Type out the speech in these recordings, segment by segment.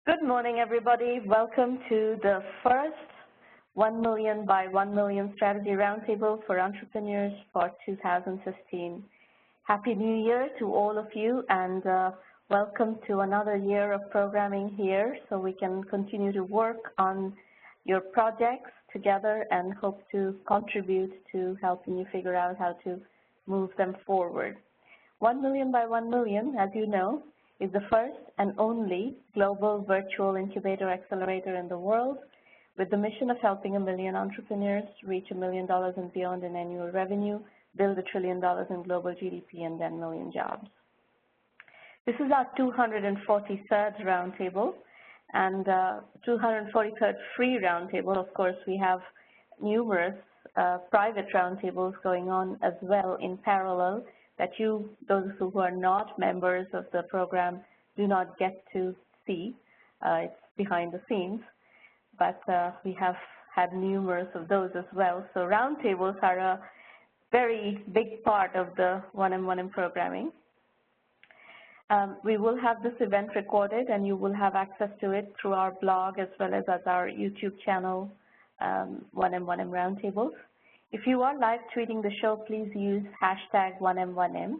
Good morning, everybody. Welcome to the first 1 Million by 1 Million Strategy Roundtable for Entrepreneurs for 2015. Happy New Year to all of you, and welcome to another year of programming here so we can continue to work on your projects together and hope to contribute to helping you figure out how to move them forward. 1 Million by 1 Million, as you know, is the first and only global virtual incubator accelerator in the world, with the mission of helping 1 million entrepreneurs reach $1 million and beyond in annual revenue, build $1 trillion in global GDP, and 10 million jobs. This is our 243rd roundtable and 243rd free roundtable. Of course, we have numerous private roundtables going on as well in parallel that those who are not members of the program, do not get to see. It's behind the scenes, but we have had numerous of those as well. So roundtables are a very big part of the 1M1M programming. We will have this event recorded, and you will have access to it through our blog as well as our YouTube channel, 1M1M Roundtables. If you are live tweeting the show, please use hashtag 1M1M.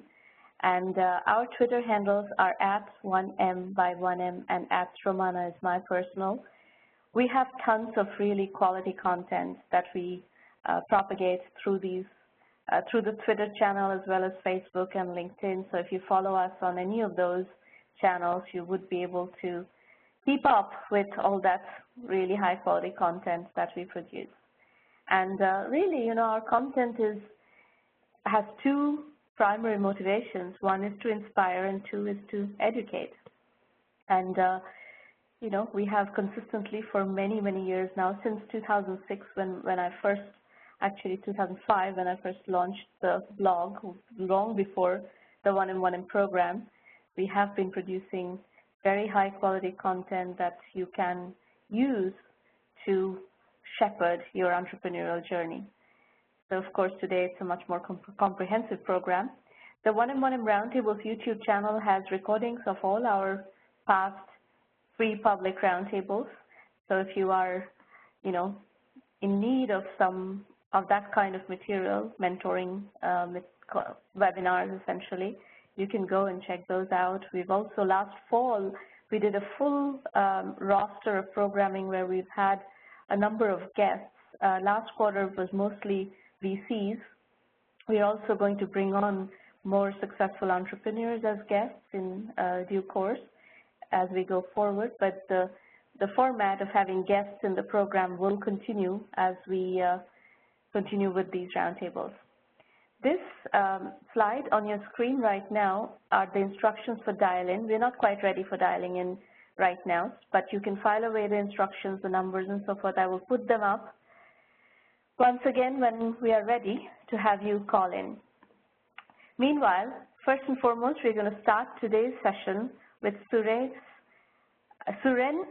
And our Twitter handles are @1M by 1M and @Romana is my personal. We have tons of really quality content that we propagate through through the Twitter channel as well as Facebook and LinkedIn. So if you follow us on any of those channels, you would be able to keep up with all that really high quality content that we produce. And really, our content has two primary motivations. One is to inspire, and two is to educate. And, we have consistently for many, many years now, since 2006 when I first, actually 2005, when I first launched the blog, long before the 1M1M program, we have been producing very high quality content that you can use to shepherd your entrepreneurial journey. So, of course, today it's a much more comprehensive program. The 1M1M Roundtables YouTube channel has recordings of all our past free public roundtables. So if you are, in need of some of that kind of material, mentoring webinars essentially, you can go and check those out. We've also, last fall, we did a full roster of programming where we've had a number of guests. Last quarter was mostly VCs. We're also going to bring on more successful entrepreneurs as guests in due course as we go forward, but the format of having guests in the program will continue as we continue with these roundtables. This slide on your screen right now are the instructions for dial-in. We're not quite ready for dialing in right now, but you can file away the instructions, the numbers, and so forth. I will put them up once again when we are ready to have you call in. Meanwhile, first and foremost, we're going to start today's session with Suren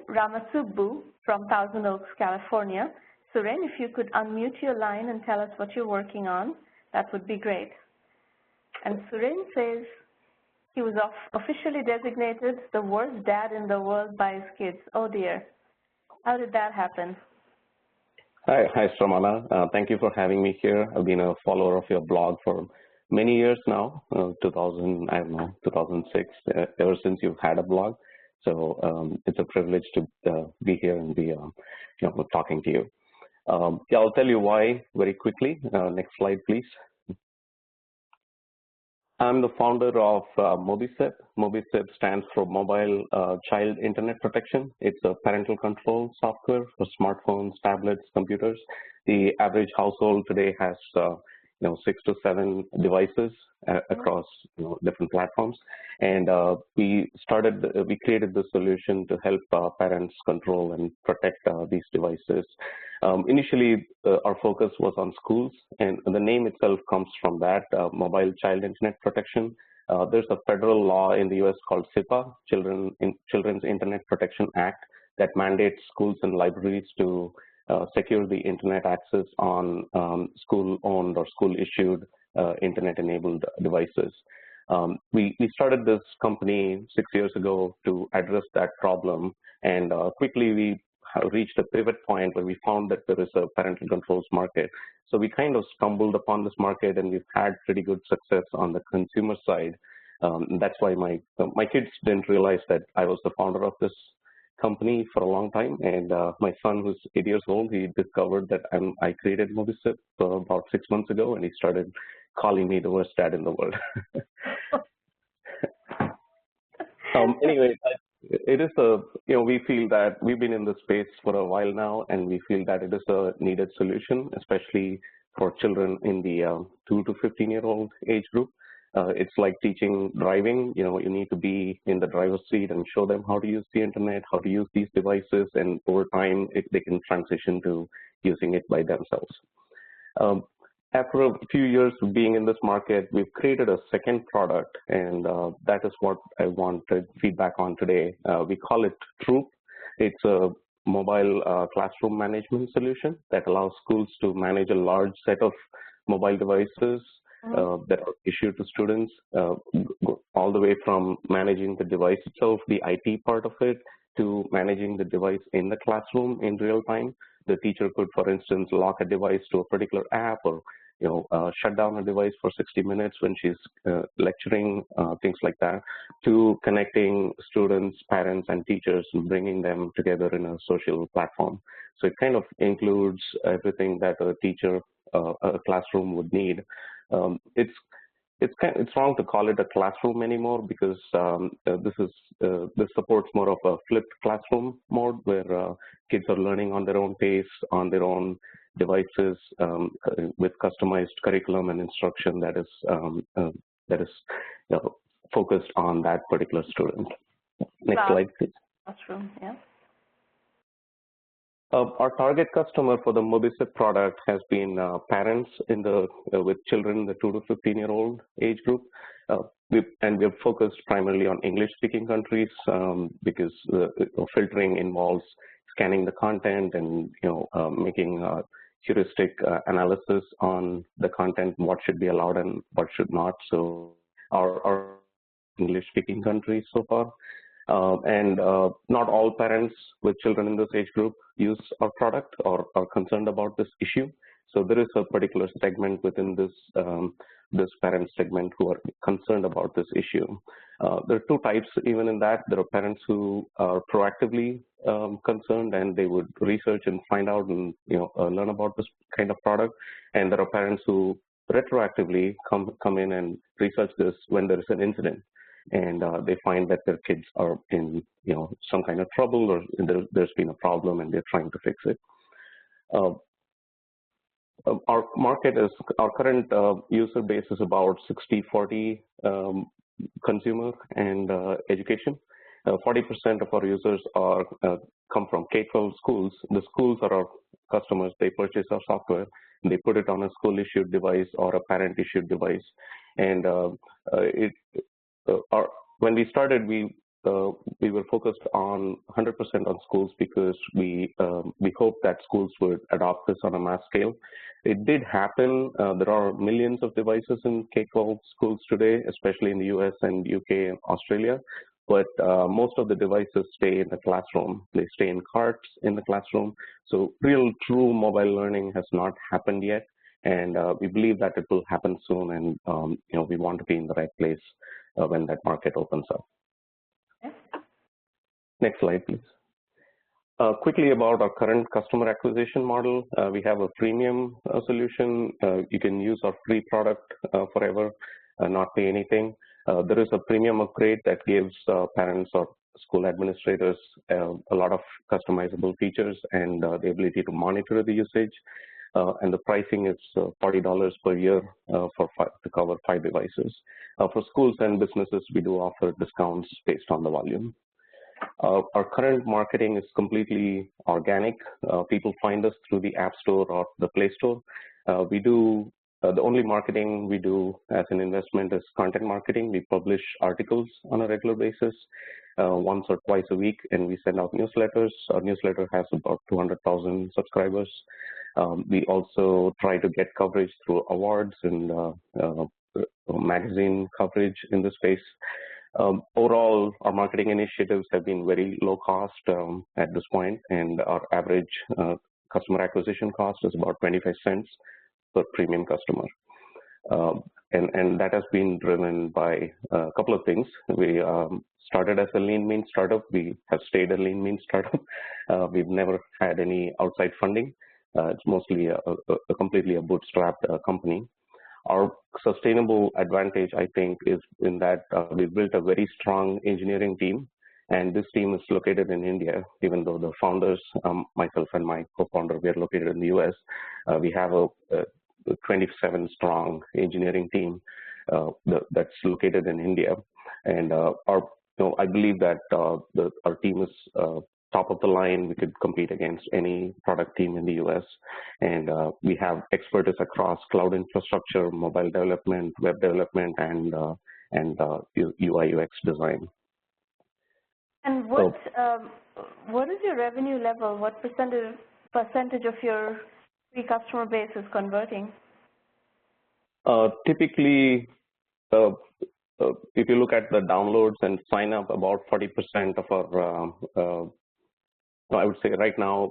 Ramasubbu from Thousand Oaks, California. Suren, if you could unmute your line and tell us what you're working on, that would be great. And Suren says he was officially designated the worst dad in the world by his kids. Oh dear. How did that happen? Hi, Romana. Thank you for having me here. I've been a follower of your blog for many years now, 2006, ever since you've had a blog. So it's a privilege to be here and be talking to you. Yeah, I'll tell you why very quickly. Next slide, please. I'm the founder of MobiSIP. MobiSIP stands for Mobile Child Internet Protection. It's a parental control software for smartphones, tablets, computers. The average household today has 6 to 7 devices across different platforms, and we created the solution to help parents control and protect these devices. Initially, our focus was on schools, and the name itself comes from that, Mobile Child Internet Protection. There's a federal law in the U.S. called CIPA, Children's Internet Protection Act, that mandates schools and libraries to secure the internet access on school-owned or school-issued internet-enabled devices. We started this company 6 years ago to address that problem, And quickly we reached a pivot point where we found that there is a parental controls market. So we kind of stumbled upon this market, and we've had pretty good success on the consumer side. That's why my kids didn't realize that I was the founder of this company for a long time, and my son, who's 8 years old, he discovered that I created MobiSip about 6 months ago, and he started calling me the worst dad in the world. Anyway, it is we feel that we've been in the space for a while now, and we feel that it is a needed solution, especially for children in the 2 to 15-year-old age group. It's like teaching driving. You need to be in the driver's seat and show them how to use the internet, how to use these devices, and over time, they can transition to using it by themselves. After a few years of being in this market, we've created a second product, and that is what I wanted feedback on today. We call it Troop. It's a mobile classroom management solution that allows schools to manage a large set of mobile devices that are issued to students, all the way from managing the device itself, the IT part of it, to managing the device in the classroom in real time. The teacher could, for instance, lock a device to a particular app, or shut down a device for 60 minutes when she's lecturing, things like that, to connecting students, parents, and teachers and bringing them together in a social platform. So it kind of includes everything that a teacher, a classroom would need. It's wrong to call it a classroom anymore, because this supports more of a flipped classroom mode, where kids are learning on their own pace, on their own devices, with customized curriculum and instruction that is focused on that particular student. Next slide, please. Classroom, yeah. Our target customer for the MobiSip product has been parents with children in the 2 to 15-year-old age group. We've focused primarily on English-speaking countries, because filtering involves scanning the content and making heuristic analysis on the content, what should be allowed and what should not. So our English-speaking countries so far. Not all parents with children in this age group use our product or are concerned about this issue. So there is a particular segment within this parent segment who are concerned about this issue. There are two types even in that. There are parents who are proactively concerned, and they would research and find out and learn about this kind of product. And there are parents who retroactively come in and research this when there is an incident, and they find that their kids are in some kind of trouble, or there's been a problem and they're trying to fix it. Our current user base is about 60-40 consumer and education. 40% of our users come from K-12 schools. The schools are our customers. They purchase our software, and they put it on a school-issued device or a parent-issued device. And when we started, we were focused on 100% on schools, because we hoped that schools would adopt this on a mass scale. It did happen. There are millions of devices in K-12 schools today, especially in the US and UK and Australia. But most of the devices stay in the classroom. They stay in carts in the classroom. So real, true mobile learning has not happened yet. And we believe that it will happen soon. And we want to be in the right place when that market opens up. Next slide, please. Quickly about our current customer acquisition model. We have a freemium solution. You can use our free product forever, not pay anything. There is a premium upgrade that gives parents or school administrators a lot of customizable features and the ability to monitor the usage. And the pricing is $40 per year to cover 5 devices. For schools and businesses, we do offer discounts based on the volume. Our current marketing is completely organic. People find us through the App Store or the Play Store. The only marketing we do as an investment is content marketing. We publish articles on a regular basis, once or twice a week, and we send out newsletters. Our newsletter has about 200,000 subscribers. We also try to get coverage through awards and magazine coverage in the space. Overall, our marketing initiatives have been very low cost at this point, and our average customer acquisition cost is about 25 cents per premium customer. And that has been driven by a couple of things. We started as a lean mean startup. We have stayed a lean mean startup. We've never had any outside funding. It's mostly a completely a bootstrapped company. Our sustainable advantage, I think, is in that we've built a very strong engineering team, and this team is located in India, even though the founders, myself and my co-founder, we are located in the US. We have a 27-strong engineering team that's located in India. And I believe that our team is top of the line. We could compete against any product team in the US. And we have expertise across cloud infrastructure, mobile development, web development, and UI UX design. And what is your revenue level? What percentage of your free customer base is converting? Typically, if you look at the downloads and sign up, about 40% of our I would say right now,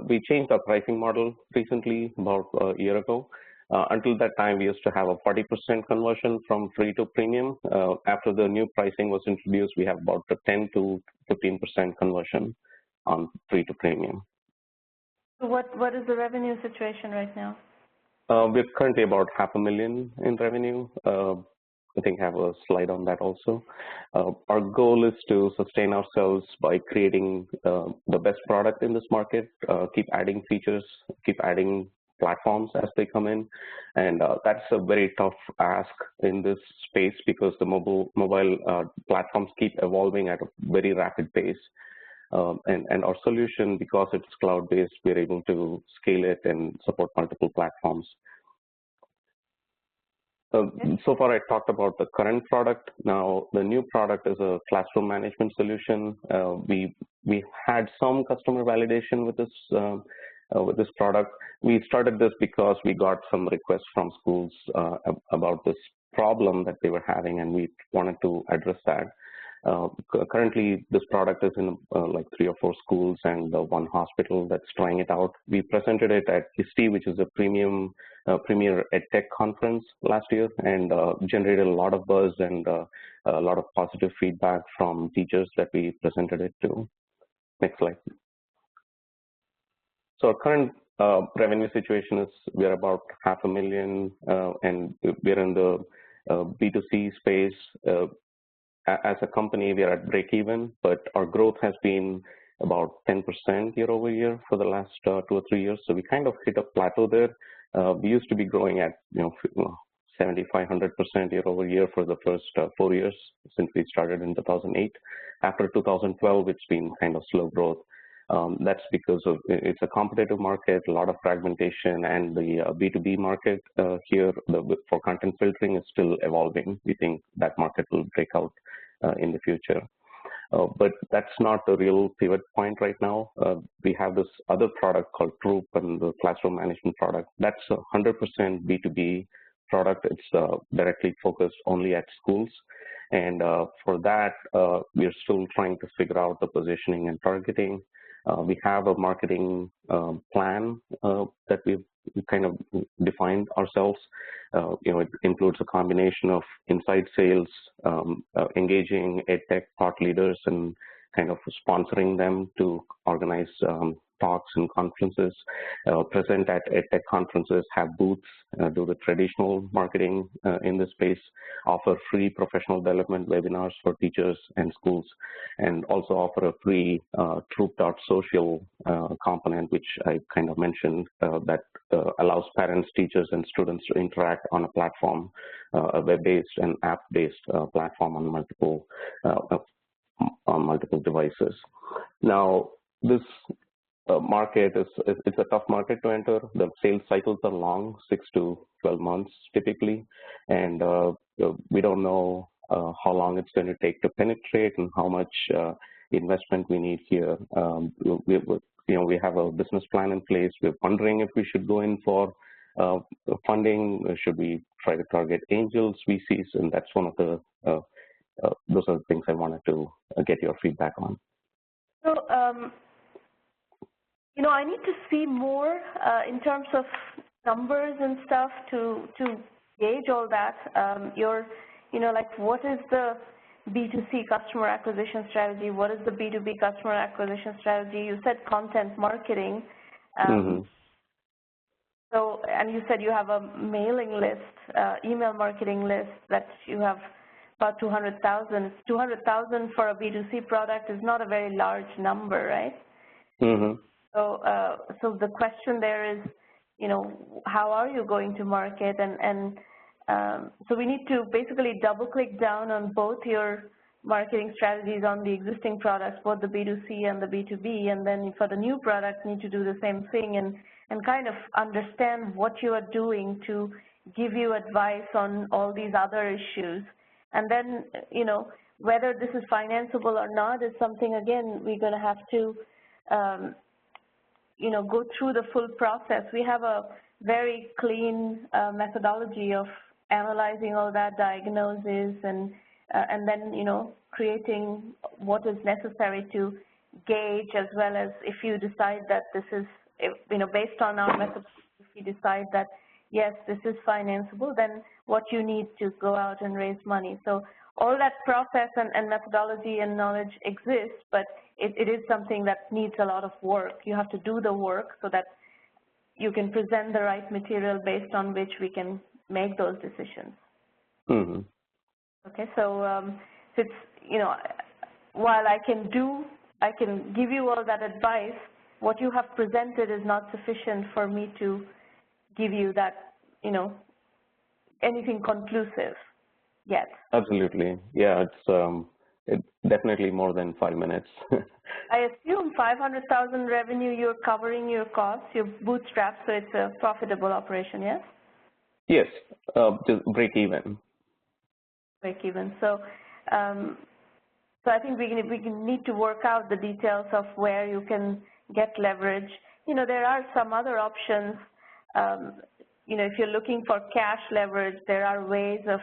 we changed our pricing model recently, about a year ago. Until that time, we used to have a 40% conversion from free to premium. After the new pricing was introduced, we have about a 10 to 15% conversion on free to premium. So what is the revenue situation right now? We're currently about $500,000 in revenue. I think I have a slide on that also. Our goal is to sustain ourselves by creating the best product in this market, keep adding features, keep adding platforms as they come in. And that's a very tough ask in this space because the mobile platforms keep evolving at a very rapid pace. And our solution, because it's cloud-based, we're able to scale it and support multiple platforms. So far, I talked about the current product. Now, the new product is a classroom management solution. We had some customer validation with this product. We started this because we got some requests from schools about this problem that they were having, and we wanted to address that. Currently, this product is in like 3 or 4 schools and one hospital that's trying it out. We presented it at ISTE, which is a premier EdTech conference last year, and generated a lot of buzz and a lot of positive feedback from teachers that we presented it to. Next slide. So our current revenue situation is we're about $500,000, and we're in the B2C space. As a company, we are at break even, but our growth has been about 10% year over year for the last 2 or 3 years. So we kind of hit a plateau there. We used to be growing at 7,500% year over year for the first 4 years since we started in 2008. After 2012, it's been kind of slow growth. That's because of it's a competitive market, a lot of fragmentation, and the B2B market here for content filtering is still evolving. We think that market will break out in the future. But that's not the real pivot point right now. We have this other product called Troop and the classroom management product. That's a 100% B2B product. It's directly focused only at schools. And for that, we're still trying to figure out the positioning and targeting. We have a marketing plan that we've kind of defined ourselves. It includes a combination of inside sales, engaging EdTech thought leaders, and kind of sponsoring them to organize talks and conferences, present at EdTech conferences, have booths, do the traditional marketing in this space, offer free professional development webinars for teachers and schools, and also offer a free Troop.social component, which I kind of mentioned, that allows parents, teachers, and students to interact on a platform, a web-based and app-based platform on multiple devices. Now, this market it's a tough market to enter. The sales cycles are long, 6 to 12 months typically, and we don't know how long it's going to take to penetrate and how much investment we need here. We have a business plan in place. We're wondering if we should go in for funding. Should we try to target angels, VCs? And that's one of the those are the things I wanted to get your feedback on. So, I need to see more in terms of numbers and stuff to gauge all that. What is the B2C customer acquisition strategy? What is the B2B customer acquisition strategy? You said content marketing. So, and you said you have a mailing list, email marketing list that you have about 200,000. 200,000 for a B2C product is not a very large number, right? So the question there is, how are you going to market? And so we need to basically double-click down on both your marketing strategies on the existing products, both the B2C and the B2B, and then for the new products, need to do the same thing and kind of understand what you are doing to give you advice on all these other issues. And then, whether this is financeable or not is something, again, we're going to have to, go through the full process. We have a very clean methodology of analyzing all that diagnosis and then, creating what is necessary to gauge, as well as if you decide that this is, based on our methodology, if you decide that, yes, this is financeable, then what you need to go out and raise money. So all that process and methodology and knowledge exists, but it is something that needs a lot of work. You have to do the work so that you can present the right material based on which we can make those decisions. Okay, so it's, while I can give you all that advice, what you have presented is not sufficient for me to give you that, anything conclusive yet. Absolutely. Yeah, it's definitely more than 5 minutes. I assume 500,000 revenue, you're covering your costs, you're bootstrapped, so it's a profitable operation, yes? Yes, just break even. Break even. So, so I think we need to work out the details of where you can get leverage. There are some other options. If you're looking for cash leverage, there are ways of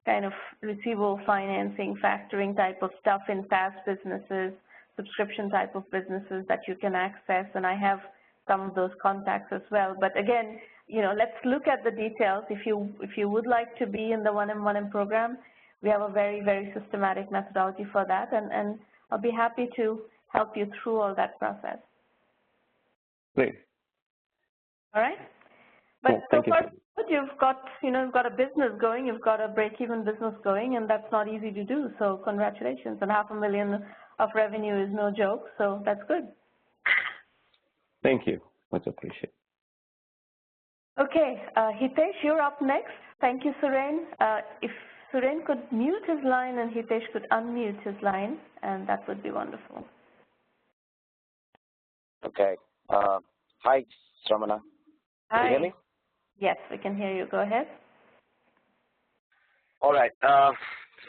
kind of receivable financing, factoring type of stuff in SaaS businesses, subscription type of businesses that you can access, and I have some of those contacts as well. But again, let's look at the details. If you would like to be in the 1M1M program, we have a very, very systematic methodology for that, and I'll be happy to help you through all that process. Great. All right. But so far, you've got a business going, you've got a break-even business going, and that's not easy to do. So congratulations. And $500,000 of revenue is no joke, so that's good. Thank you. Much appreciated. Okay, Hitesh, you're up next. Thank you, Suren. If Suren could mute his line and Hitesh could unmute his line, and that would be wonderful. Okay. Hi, Sramana. Hi. Can you hear me? Yes, we can hear you. Go ahead. All right.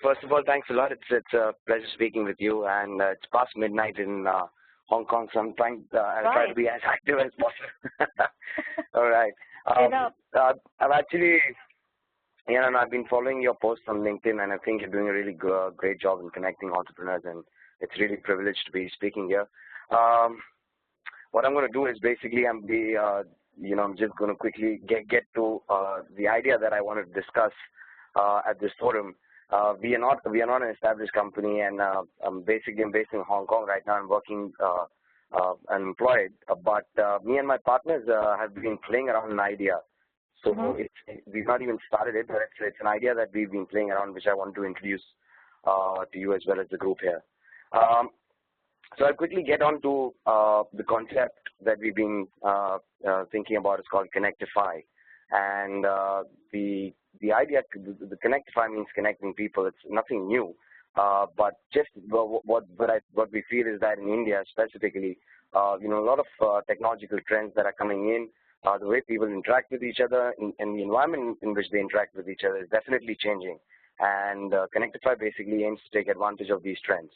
First of all, thanks a lot. It's a pleasure speaking with you, and it's past midnight in Hong Kong, so I'm trying I'll try to be as active as possible. All right. I've actually, I've been following your posts on LinkedIn, and I think you're doing a really great job in connecting entrepreneurs, and it's really privileged to be speaking here. What I'm going to do is basically I'm just going to quickly get to the idea that I wanted to discuss at this forum. We are not an established company, and I'm based in Hong Kong right now. I'm working unemployed, but me and my partners have been playing around an idea. So we've not even started it, but it's an idea that we've been playing around, which I want to introduce to you as well as the group here. So I'll quickly get on to the concept that we've been thinking about. It's called Connectify, and the idea, the Connectify means connecting people. It's nothing new, but just what we feel is that in India specifically, a lot of technological trends that are coming in, the way people interact with each other and the environment in which they interact with each other is definitely changing, and Connectify basically aims to take advantage of these trends.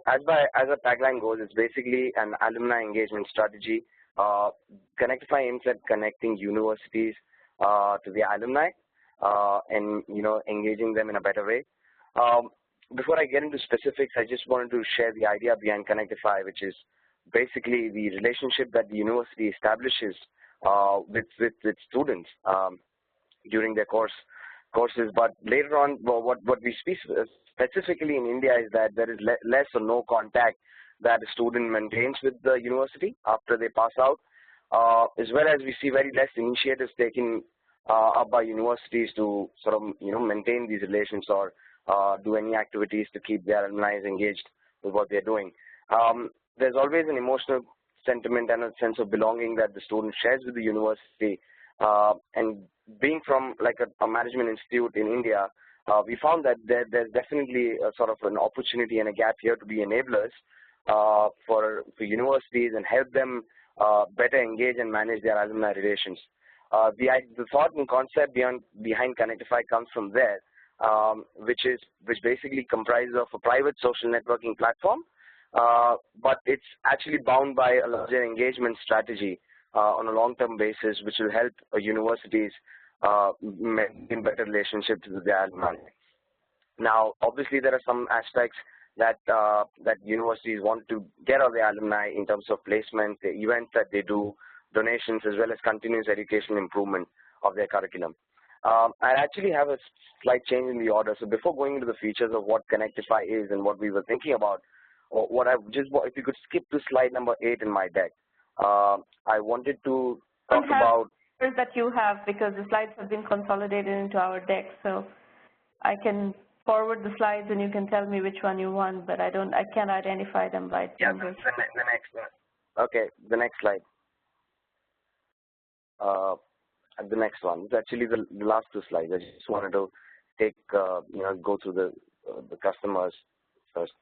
As a tagline goes, it's basically an alumni engagement strategy. Connectify aims at connecting universities to the alumni and engaging them in a better way. Before I get into specifics, I just wanted to share the idea behind Connectify, which is basically the relationship that the university establishes with students during their courses. But later on, what we speak specifically in India is that there is less or no contact that a student maintains with the university after they pass out, as well as we see very less initiatives taken up by universities to sort of maintain these relations or do any activities to keep their alumni engaged with what they're doing. There's always an emotional sentiment and a sense of belonging that the student shares with the university. And being from like a management institute in India, we found that there's definitely a sort of an opportunity and a gap here to be enablers for universities and help them better engage and manage their alumni relations. The thought and concept behind Connectify comes from there, which basically comprises of a private social networking platform, but it's actually bound by a larger engagement strategy on a long-term basis, which will help universities maintain better relationships with their alumni. Now, obviously, there are some aspects that universities want to get out of their alumni in terms of placement, the events that they do, donations, as well as continuous education improvement of their curriculum. I actually have a slight change in the order. So before going into the features of what Connectify is and what we were thinking about, if you could skip to slide number 8 in my deck, I wanted to talk about that you have, because the slides have been consolidated into our deck. So I can forward the slides and you can tell me which one you want, but I can't identify them by numbers. The next one. Okay, the next slide. The next one. It's actually the last 2 slides. I just wanted to take go through the customers first.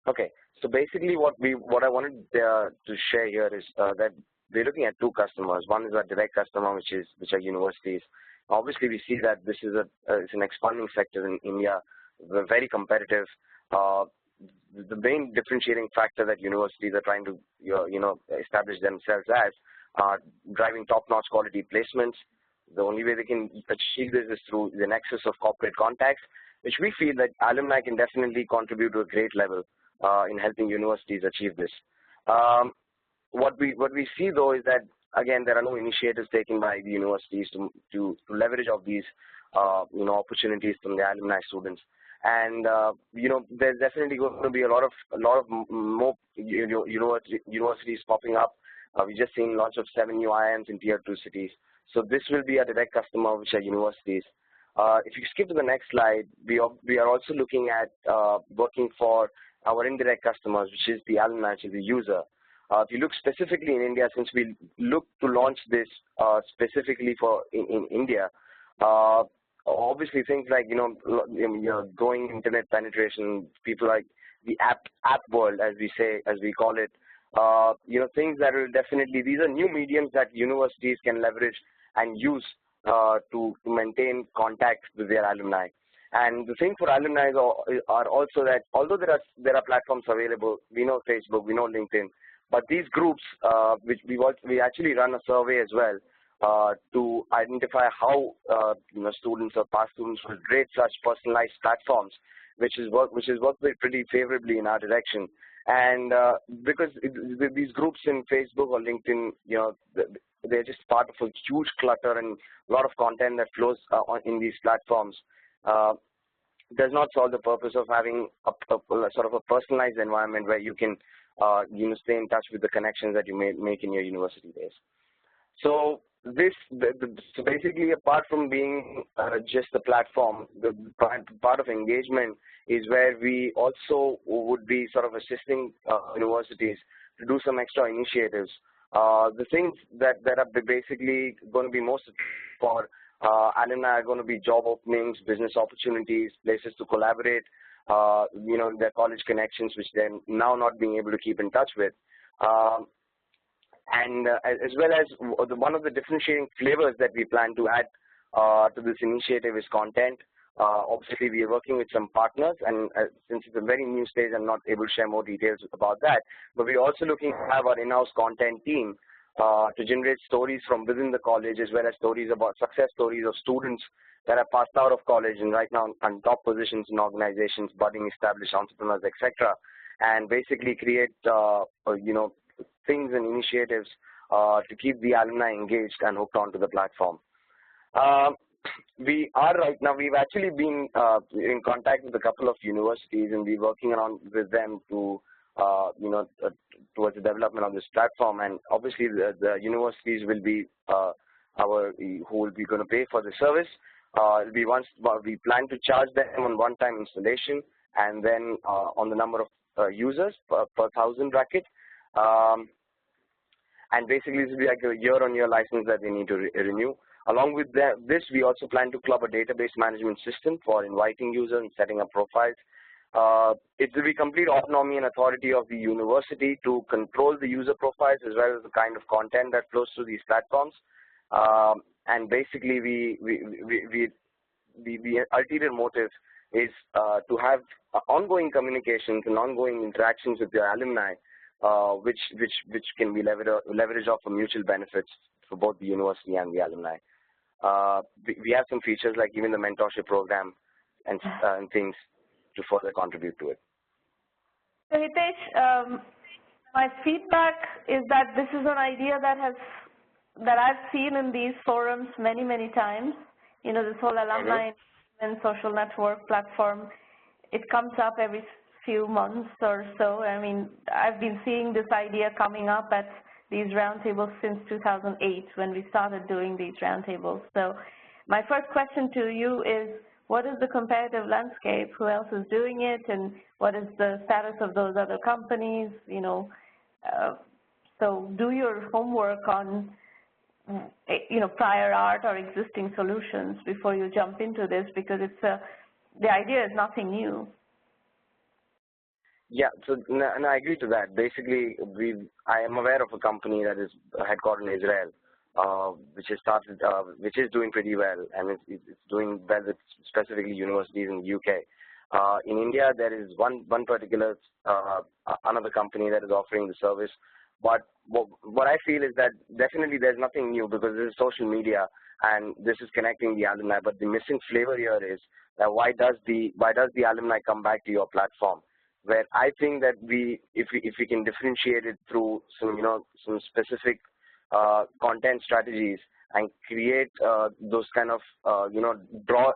Okay, so basically what I wanted to share here is that we're looking at 2 customers. One is our direct customer, which are universities. Obviously, we see that this is it's an expanding sector in India. We're very competitive. The main differentiating factor that universities are trying to establish themselves as are driving top-notch quality placements. The only way they can achieve this is through the nexus of corporate contacts, which we feel that alumni can definitely contribute to a great level in helping universities achieve this. What we see though is that, again, there are no initiatives taken by the universities to leverage of these opportunities from the alumni students. And there's definitely going to be a lot of more universities popping up. We just seen launch of 7 new IIMs in tier 2 cities. So this will be a direct customer, which are universities. If you skip to the next slide, we are also looking at working for our indirect customers, which is the alumni, which is the user. If you look specifically in India, since we look to launch this specifically in India, obviously things like growing internet penetration, people like the app world, as we call it, things that will definitely, these are new mediums that universities can leverage and use to maintain contact with their alumni. And the thing for alumni are also that although there are platforms available, we know Facebook, we know LinkedIn, but these groups, which we actually run a survey as well to identify how students or past students will rate such personalized platforms, which is worked pretty favorably in our direction. And because these groups in Facebook or LinkedIn, they're just part of a huge clutter and a lot of content that flows in these platforms. Does not solve the purpose of having a sort of a personalized environment where you can stay in touch with the connections that you may make in your university days. So so basically, apart from being just a platform, the part of engagement is where we also would be sort of assisting universities to do some extra initiatives. The things that are basically going to be most for alumni are going to be job openings, business opportunities, places to collaborate, their college connections, which they're now not being able to keep in touch with. And as well as one of the differentiating flavors that we plan to add to this initiative is content. Obviously, we are working with some partners, and since it's a very new stage, I'm not able to share more details about that. But we're also looking to have our in-house content team to generate stories from within the college, as well as stories about success stories of students that have passed out of college and right now on top positions in organizations, budding established entrepreneurs, etc., and basically create things and initiatives to keep the alumni engaged and hooked onto the platform. We've actually been in contact with a couple of universities, and we're working around with them to towards the development of this platform. And obviously the universities will be who will be going to pay for the service. We plan to charge them on one-time installation, and then on the number of users per 1,000 bracket. And basically this will be like a year-on-year license that they need to renew. Along with this, we also plan to club a database management system for inviting users and setting up profiles. It will be complete autonomy and authority of the university to control the user profiles as well as the kind of content that flows through these platforms. And basically, the ulterior motive is to have ongoing communications and ongoing interactions with your alumni, which can be leveraged off for mutual benefits for both the university and the alumni. We have some features like even the mentorship program and things to further contribute to it. So Hitesh, my feedback is that this is an idea that I've seen in these forums many times. You know, this whole alumni and social network platform, it comes up every few months or so. I mean, I've been seeing this idea coming up at these roundtables since 2008 when we started doing these roundtables. So my first question to you is, what is the competitive landscape? Who else is doing it, and what is the status of those other companies? You know, so do your homework on prior art or existing solutions before you jump into this, because the idea is nothing new. Yeah, so and I agree to that. Basically, I am aware of a company that is headquartered in Israel, which is doing pretty well, and it's doing well with specifically universities in the UK. In India, there is one particular another company that is offering the service. But what I feel is that definitely there's nothing new, because this is social media and this is connecting the alumni. But the missing flavor here is that why does the alumni come back to your platform? Where I think that if we can differentiate it through some specific content strategies and create those kind of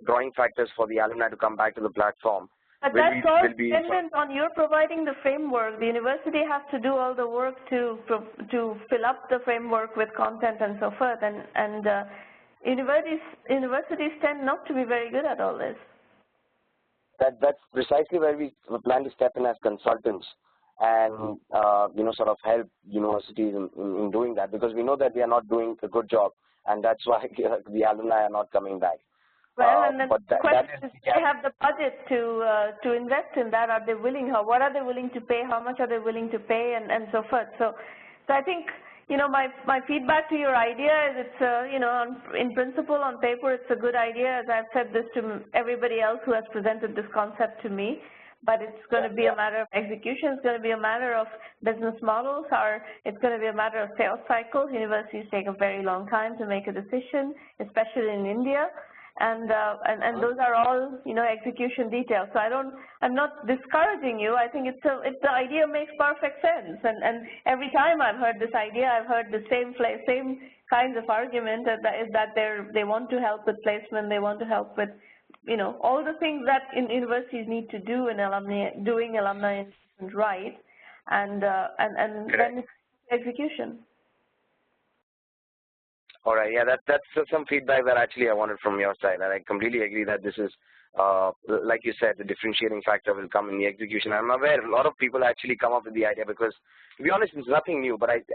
drawing factors for the alumni to come back to the platform. But that's all dependent on you providing the framework. The university has to do all the work to fill up the framework with content and so forth. And universities tend not to be very good at all this. That's precisely where we plan to step in as consultants and sort of help universities in doing that, because we know that they are not doing a good job, and that's why the alumni are not coming back. Well, and the question is, do they have the budget to invest in that? Are they willing? What are they willing to pay? How much are they willing to pay, and so forth? So I think my feedback to your idea is it's in principle, on paper, it's a good idea. As I've said this to everybody else who has presented this concept to me. But it's going to be a matter of execution. It's going to be a matter of business models, or it's going to be a matter of sales cycles. Universities take a very long time to make a decision, especially in India. And those are all execution details. So I'm not discouraging you. I think the idea makes perfect sense. And every time I've heard this idea, I've heard the same kinds of argument that they want to help with placement, they want to help with all the things that universities need to do in doing alumni engagement right, and then it's execution. All right, yeah, that's some feedback that actually I wanted from your side, and I completely agree that this is, like you said, the differentiating factor will come in the execution. I'm aware a lot of people actually come up with the idea, because, to be honest, it's nothing new. But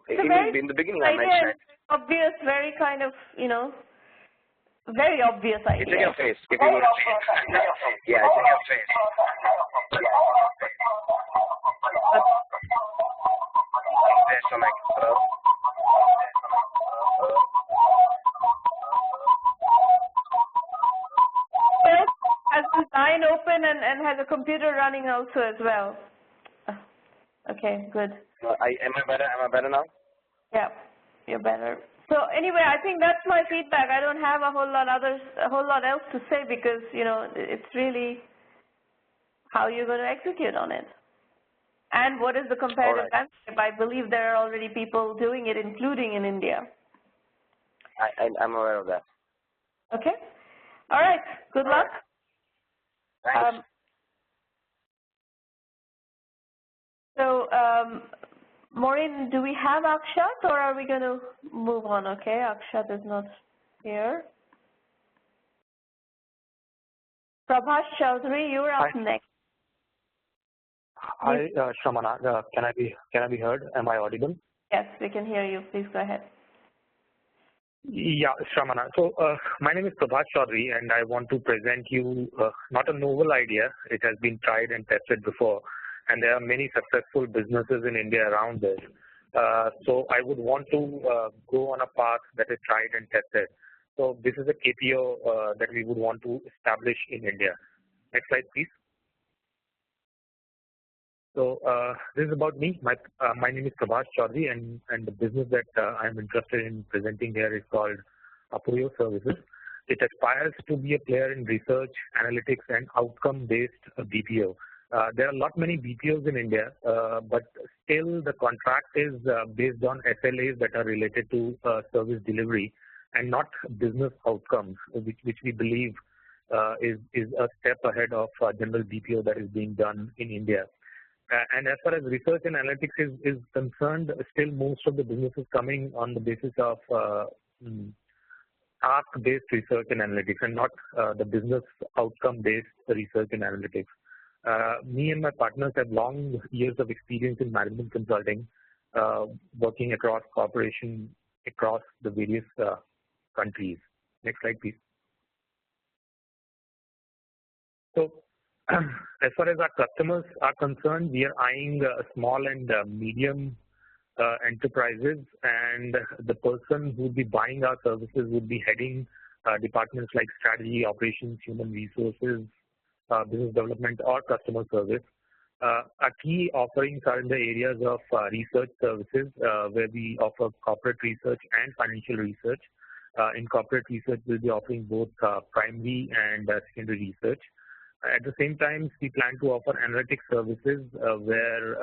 in the beginning, I mentioned obvious, very kind of very obvious idea. It's in your face. If you want to see it. Yeah, it's in your face. There's some extra. Has the line open and has a computer running also as well. Okay, good. Am I better now? Yeah, you're better. So anyway, I think that's my feedback. I don't have a whole lot else to say because, you know, it's really how you're going to execute on it. And what is the competitive landscape? I believe there are already people doing it, including in India. I'm aware of that. Okay. All right. Good luck. Thanks. Maureen, do we have Akshat or are we going to move on? Okay, Akshat is not here. Prabhash Chaudhary, you're up next. Hi, Shramana. Can I be heard? Am I audible? Yes, we can hear you. Please go ahead. Yeah, Shramana. So my name is Prabhash Chaudhary, and I want to present you not a novel idea. It has been tried and tested before, and there are many successful businesses in India around this. So I would want to go on a path that is tried and tested. So this is a KPO that we would want to establish in India. Next slide, please. So this is about me. My name is Prabhash Chaudhary, and the business that I am interested in presenting here is called Apoyo Services. It aspires to be a player in research, analytics, and outcome-based BPO. There are many BPOs in India, but still the contract is based on SLAs that are related to service delivery and not business outcomes, which we believe is a step ahead of general BPO that is being done in India. And as far as research and analytics is concerned, still most of the business is coming on the basis of task-based research and analytics and not the business outcome-based research and analytics. Me and my partners have long years of experience in management consulting, working across corporations across the various countries. Next slide, please. So, as far as our customers are concerned, we are eyeing small and medium enterprises, and the person who would be buying our services would be heading departments like strategy, operations, human resources, business development, or customer service. Our key offerings are in the areas of research services, where we offer corporate research and financial research. In corporate research, we'll be offering both primary and secondary research. At the same time, we plan to offer analytics services where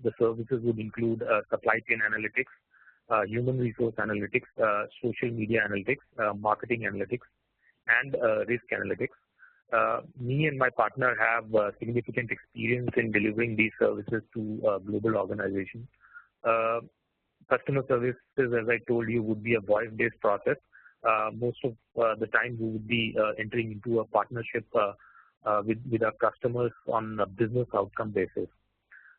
the services would include supply chain analytics, human resource analytics, social media analytics, marketing analytics, and risk analytics. Me and my partner have significant experience in delivering these services to global organizations. Customer services, as I told you, would be a voice-based process. Most of the time, we would be entering into a partnership with our customers on a business outcome basis.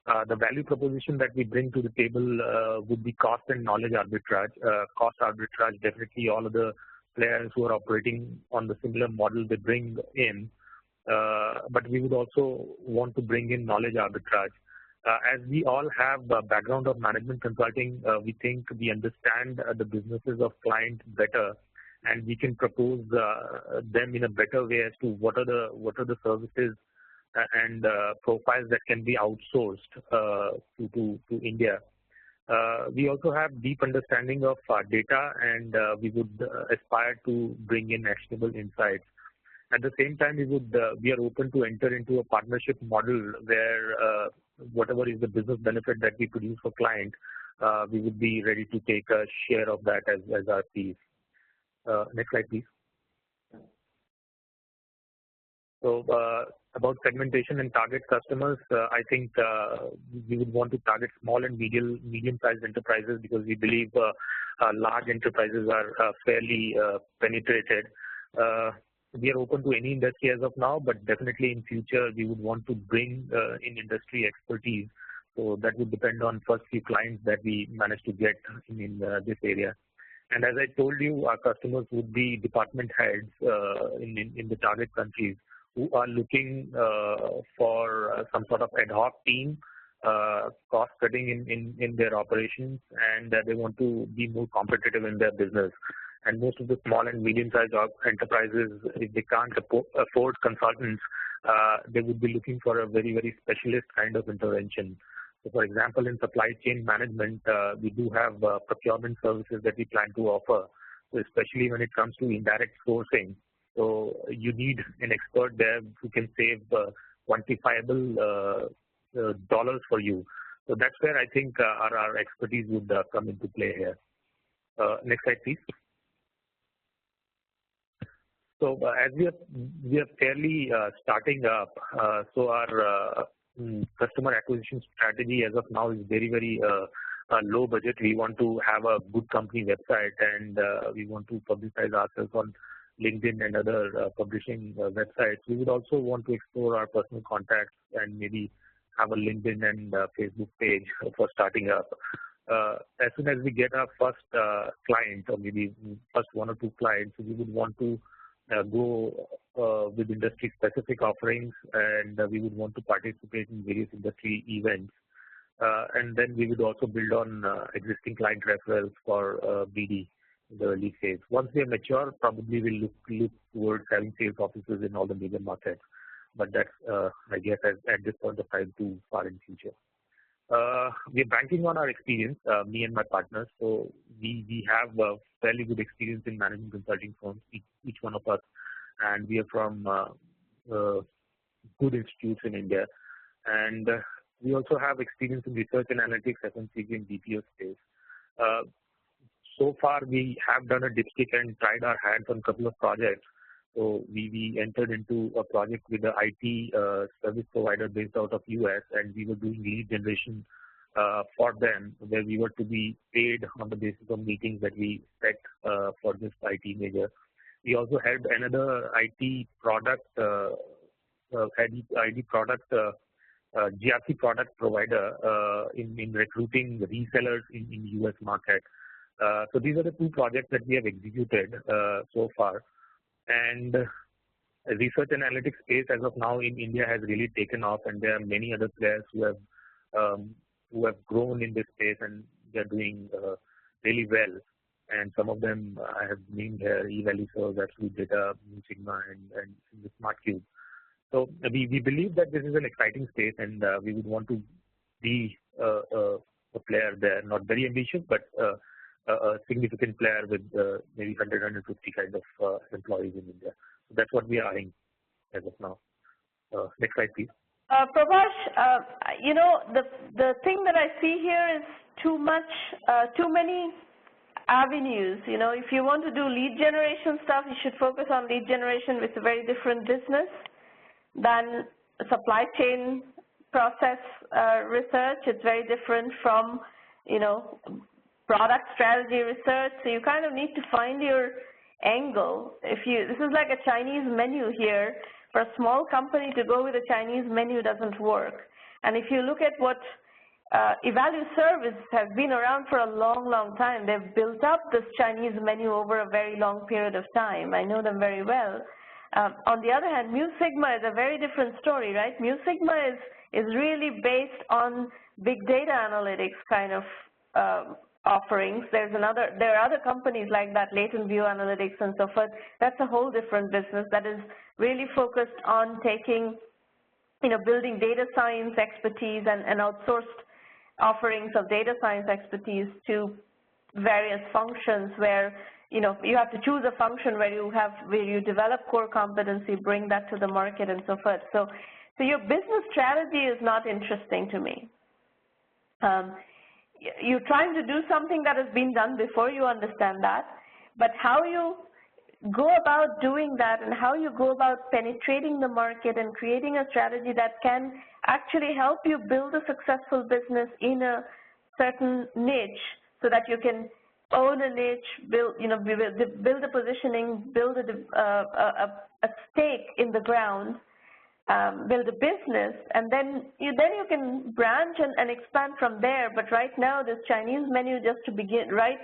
The value proposition that we bring to the table would be cost and knowledge arbitrage. Cost arbitrage, definitely all of the players who are operating on the similar model they bring in, but we would also want to bring in knowledge arbitrage. As we all have a background of management consulting, we think we understand the businesses of clients better, and we can propose them in a better way as to what are the services and profiles that can be outsourced to India. We also have deep understanding of data, and we would aspire to bring in actionable insights. At the same time, we are open to enter into a partnership model where whatever is the business benefit that we produce for client, we would be ready to take a share of that as our fees. Next slide, please. So about segmentation and target customers, I think we would want to target small and medium-sized enterprises because we believe large enterprises are fairly penetrated. We are open to any industry as of now, but definitely in future we would want to bring in industry expertise. So that would depend on first few clients that we manage to get in this area. And as I told you, our customers would be department heads in the target countries who are looking for some sort of ad hoc team, cost cutting in their operations, and they want to be more competitive in their business. And most of the small and medium-sized enterprises, if they can't afford consultants, they would be looking for a very, very specialist kind of intervention. So for example, in supply chain management, we do have procurement services that we plan to offer, so especially when it comes to indirect sourcing. So you need an expert there who can save quantifiable dollars for you. So that's where I think our expertise would come into play here. Next slide, please. So as we are fairly starting up, so our customer acquisition strategy as of now is very low budget. We want to have a good company website, and we want to publicize ourselves on LinkedIn and other publishing websites. We would also want to explore our personal contacts and maybe have a LinkedIn and Facebook page for starting up. As soon as we get our first client, or maybe first 1 or 2 clients, we would want to go with industry-specific offerings, and we would want to participate in various industry events. And then we would also build on existing client referrals for BD in the early phase. Once we are mature, probably we'll look towards having sales offices in all the major markets. But that's, I guess, at this point of time, too far in future. We're banking on our experience, me and my partners. So we have a fairly good experience in management consulting firms, each one of us, and we are from good institutes in India. And we also have experience in research and analytics, FMCG, and BPO space. So far, we have done a dipstick and tried our hands on a couple of projects. So we entered into a project with the IT service provider based out of US, and we were doing lead generation for them, where we were to be paid on the basis of meetings that we set for this IT major. We also had another IT product, GRC product provider in recruiting resellers in US market. So these are the 2 projects that we have executed so far. And research and analytics space as of now in India has really taken off, and there are many other players who have grown in this space, and they're doing really well. And some of them I have named here: eValueServe, Absolute Data, Mu Sigma, and the SmartCube. So we believe that this is an exciting space, and we would want to be a player there, not very ambitious, but a significant player with maybe 100, 150 kind of employees in India. So that's what we are eyeing as of now. Next slide, please. Prabhash, you know, the thing that I see here is too many avenues. You know, if you want to do lead generation stuff, you should focus on lead generation, with a very different business than supply chain process research. It's very different from, you know, product strategy research. So you kind of need to find your angle. This is like a Chinese menu here. For a small company to go with a Chinese menu doesn't work. And if you look at what eValueServe has been around for a long time. They've built up this Chinese menu over a very long period of time. I know them very well. On the other hand, Mu Sigma is a very different story, right? Mu Sigma is really based on big data analytics kind of offerings. There are other companies like that, Latent View Analytics and so forth. That's a whole different business that is really focused on taking, building data science expertise and outsourced offerings of data science expertise to various functions where, you have to choose a function where you develop core competency, bring that to the market and so forth. So your business strategy is not interesting to me. You're trying to do something that has been done before, you understand that, but how you go about doing that and how you go about penetrating the market and creating a strategy that can actually help you build a successful business in a certain niche so that you can own a niche, build a positioning, build a stake in the ground, build a business, and then you can branch and expand from there. But right now, this Chinese menu, just to begin right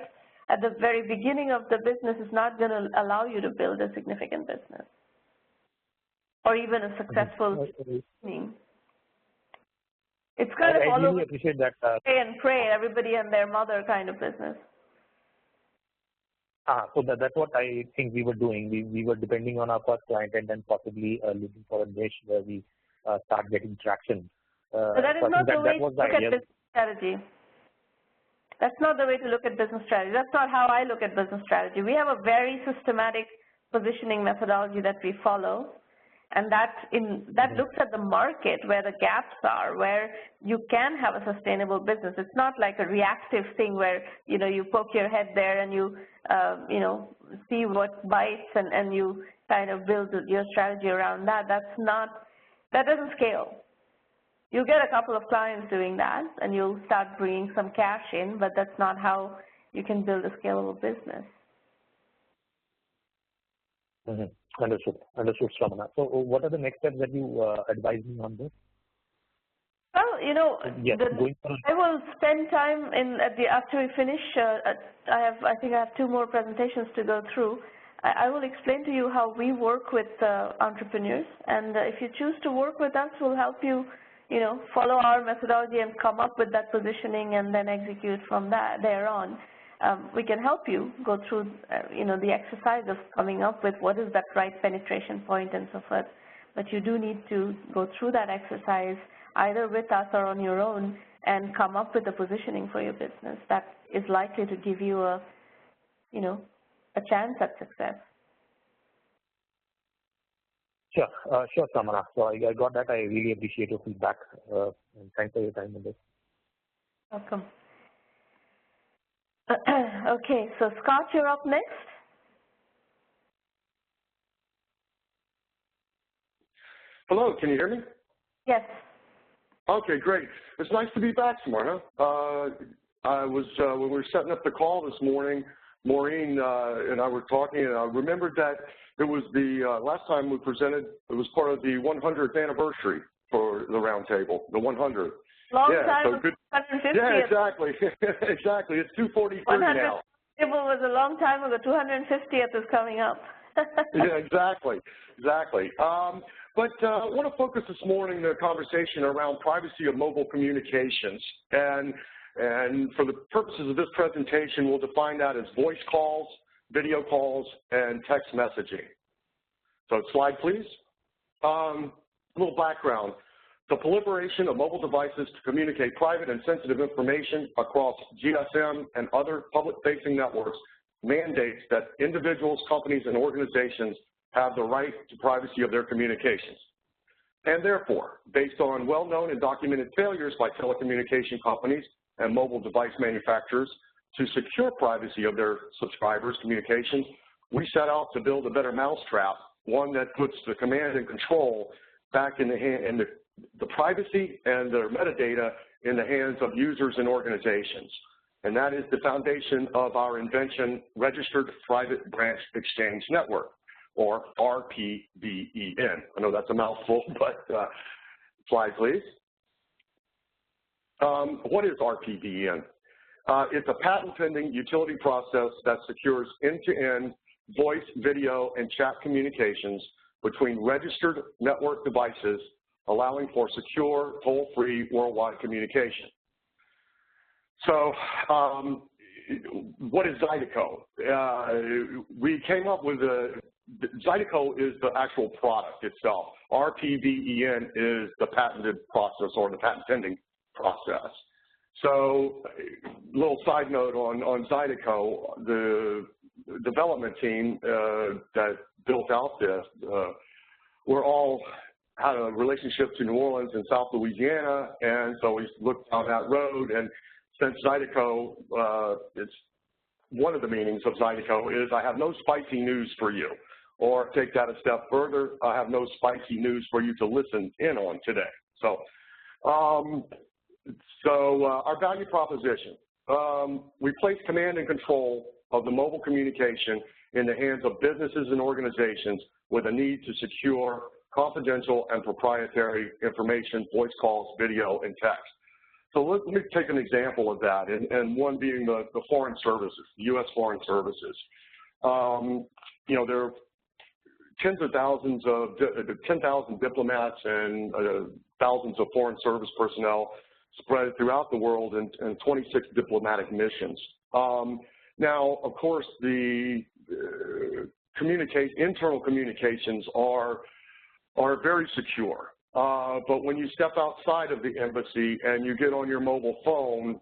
at the very beginning of the business, is not going to allow you to build a significant business or even a successful team. It's kind of all over appreciate that. Pay and pray, everybody and their mother kind of business. So that's what I think we were doing. We were depending on our first client and then possibly looking for a niche where we start getting traction. So that is not the way to look at business strategy. That's not the way to look at business strategy. That's not how I look at business strategy. We have a very systematic positioning methodology that we follow, and that looks at the market where the gaps are, where you can have a sustainable business. It's not like a reactive thing where you poke your head there and you see what bites and you kind of build your strategy around that. That doesn't scale. You get a couple of clients doing that, and you'll start bringing some cash in, but that's not how you can build a scalable business. Mm-hmm. Understood, Shramana. So what are the next steps that you advise me on this? Well, I will spend time after we finish. I think I have 2 more presentations to go through. I will explain to you how we work with entrepreneurs, and if you choose to work with us, we'll help you, follow our methodology and come up with that positioning and then execute from there on. We can help you go through, the exercise of coming up with what is that right penetration point and so forth. But you do need to go through that exercise either with us or on your own and come up with a positioning for your business that is likely to give you a chance at success. Sure, Shramana. So I got that. I really appreciate your feedback, and thanks for your time on this. Welcome. Okay, so Scott, you're up next. Hello, can you hear me? Yes. Okay, great. It's nice to be back, Shramana. I was when we were setting up the call this morning, Maureen and I were talking, and I remembered that it was the last time we presented, it was part of the 100th anniversary for the Roundtable, the 100th. Long time, so good. 150th. Yeah, exactly. Exactly. It's 2:43 now. It was a long time ago. 250th is coming up. Yeah, exactly. But I want to focus this morning the conversation around privacy of mobile communications. And for the purposes of this presentation, we'll define that as voice calls, video calls, and text messaging. So slide, please. A little background. The proliferation of mobile devices to communicate private and sensitive information across GSM and other public-facing networks mandates that individuals, companies, and organizations have the right to privacy of their communications. And therefore, based on well-known and documented failures by telecommunication companies and mobile device manufacturers to secure privacy of their subscribers' communications, we set out to build a better mousetrap, one that puts the command and control back in the privacy and their metadata in the hands of users and organizations. And that is the foundation of our invention, Registered Private Branch Exchange Network, or RPBEN. I know that's a mouthful, but slide, please. What is RPBEN? It's a patent-pending utility process that secures end-to-end voice, video, and chat communications between registered network devices, allowing for secure, toll-free, worldwide communication. So what is Zydeco? We came up with Zydeco is the actual product itself. RPBEN is the patented process or the patent pending process. So a little side note on Zydeco, the development team that built out this, we're all had a relationship to New Orleans and South Louisiana, and so we looked down that road. And since Zydeco, it's one of the meanings of Zydeco is I have no spicy news for you. Or take that a step further, I have no spicy news for you to listen in on today. So, our value proposition, we place command and control of the mobile communication in the hands of businesses and organizations with a need to secure confidential and proprietary information, voice calls, video, and text. So let me take an example of that, and one being the foreign services, the U.S. foreign services. There are tens of thousands of 10,000 diplomats and thousands of foreign service personnel spread throughout the world in 26 diplomatic missions. Now, of course, the internal communications are very secure. but when you step outside of the embassy and you get on your mobile phone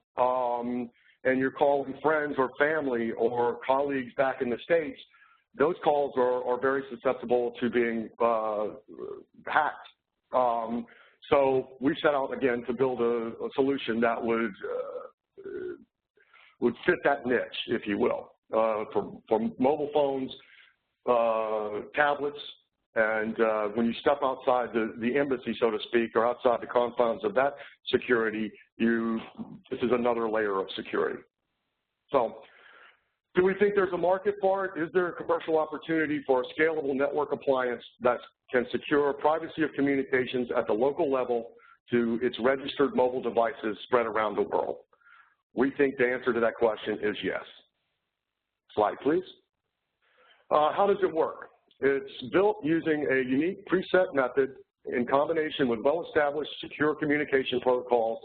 and you're calling friends or family or colleagues back in the States, those calls are very susceptible to being hacked. So we set out, again, to build a solution that would fit that niche, if you will, for mobile phones, tablets, and when you step outside the embassy, so to speak, or outside the confines of that security, this is another layer of security. So do we think there's a market for it? Is there a commercial opportunity for a scalable network appliance that can secure privacy of communications at the local level to its registered mobile devices spread around the world? We think the answer to that question is yes. Slide, please. How does it work? It's built using a unique preset method in combination with well-established secure communication protocols,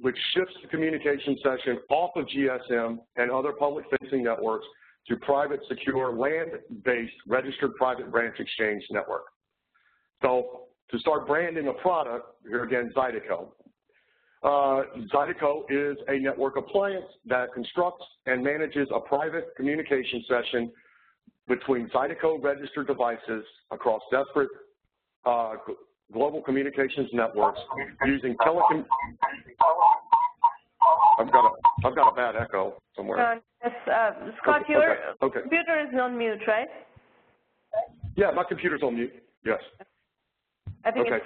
which shifts the communication session off of GSM and other public-facing networks to private, secure, land-based registered private branch exchange network. So to start branding a product, here again, Zydeco. Zydeco is a network appliance that constructs and manages a private communication session between Zydeco registered devices across disparate global communications networks using telecom. I've got a bad echo somewhere. Yes, Scott, your computer is on mute, right? Yeah, my computer's on mute. Yes. I think it's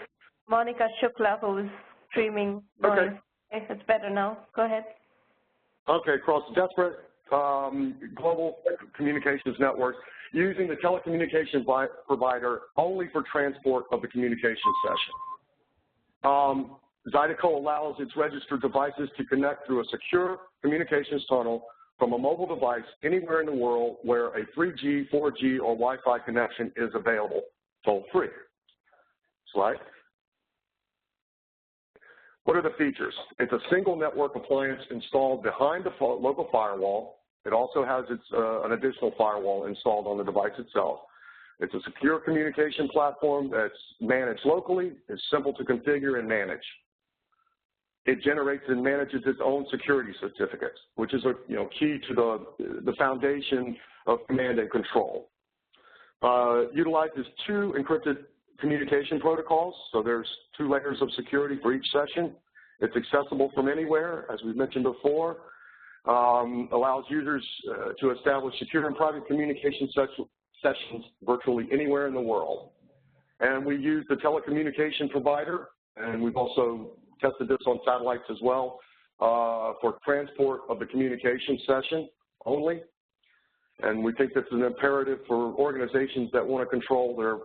Monica Shukla who's streaming. Okay. It's better now. Go ahead. Okay, across disparate global communications networks using the telecommunication provider only for transport of the communication session. Zydeco allows its registered devices to connect through a secure communications tunnel from a mobile device anywhere in the world where a 3G, 4G, or Wi-Fi connection is available, toll-free. Slide. What are the features? It's a single network appliance installed behind the local firewall. It also has an additional firewall installed on the device itself. It's a secure communication platform that's managed locally. It's simple to configure and manage. It generates and manages its own security certificates, which is key to the foundation of command and control. Utilizes 2 encrypted communication protocols, so there's 2 layers of security for each session. It's accessible from anywhere, as we've mentioned before. Allows users to establish secure and private communication sessions virtually anywhere in the world. And we use the telecommunication provider, and we've also tested this on satellites as well, for transport of the communication session only. And we think this is an imperative for organizations that want to control their,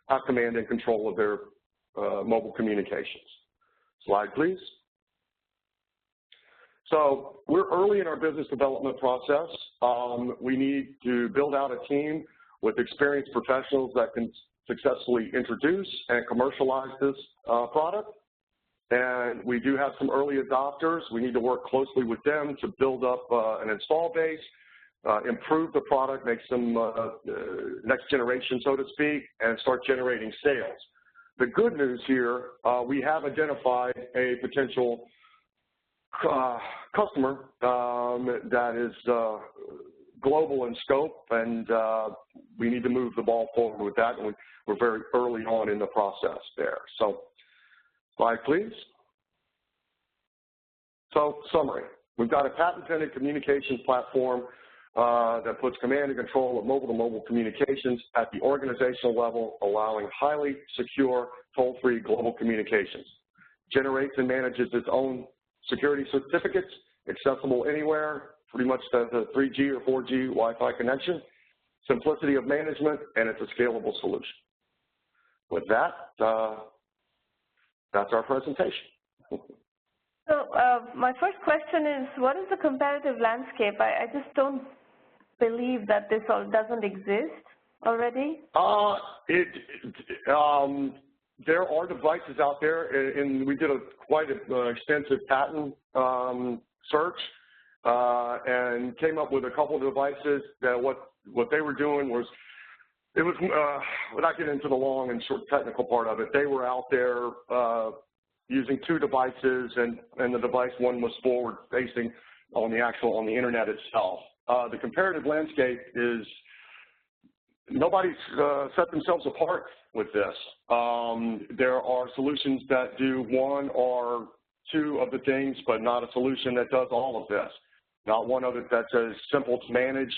have command and control of their mobile communications. Slide, please. So we're early in our business development process. We need to build out a team with experienced professionals that can successfully introduce and commercialize this product. And we do have some early adopters. We need to work closely with them to build up an install base, improve the product, make some next generation, so to speak, and start generating sales. The good news here, we have identified a potential customer that is global in scope, and we need to move the ball forward with that, and we're very early on in the process there. So, slide, please. So, summary. We've got a patent-pending communications platform that puts command and control of mobile-to-mobile communications at the organizational level, allowing highly secure, toll-free global communications. Generates and manages its own security certificates, accessible anywhere, pretty much as a 3G or 4G Wi-Fi connection, simplicity of management, and it's a scalable solution. With that, that's our presentation. So my first question is, what is the competitive landscape? I just don't believe that this all doesn't exist already. There are devices out there, and we did quite an extensive patent search and came up with a couple of devices that what they were doing was It was, without getting into the long and short technical part of it, they were out there using 2 devices, and the device one was forward facing on the internet itself. The comparative landscape is, nobody's set themselves apart with this. There are solutions that do 1 or 2 of the things, but not a solution that does all of this. Not one of it that's as simple to manage.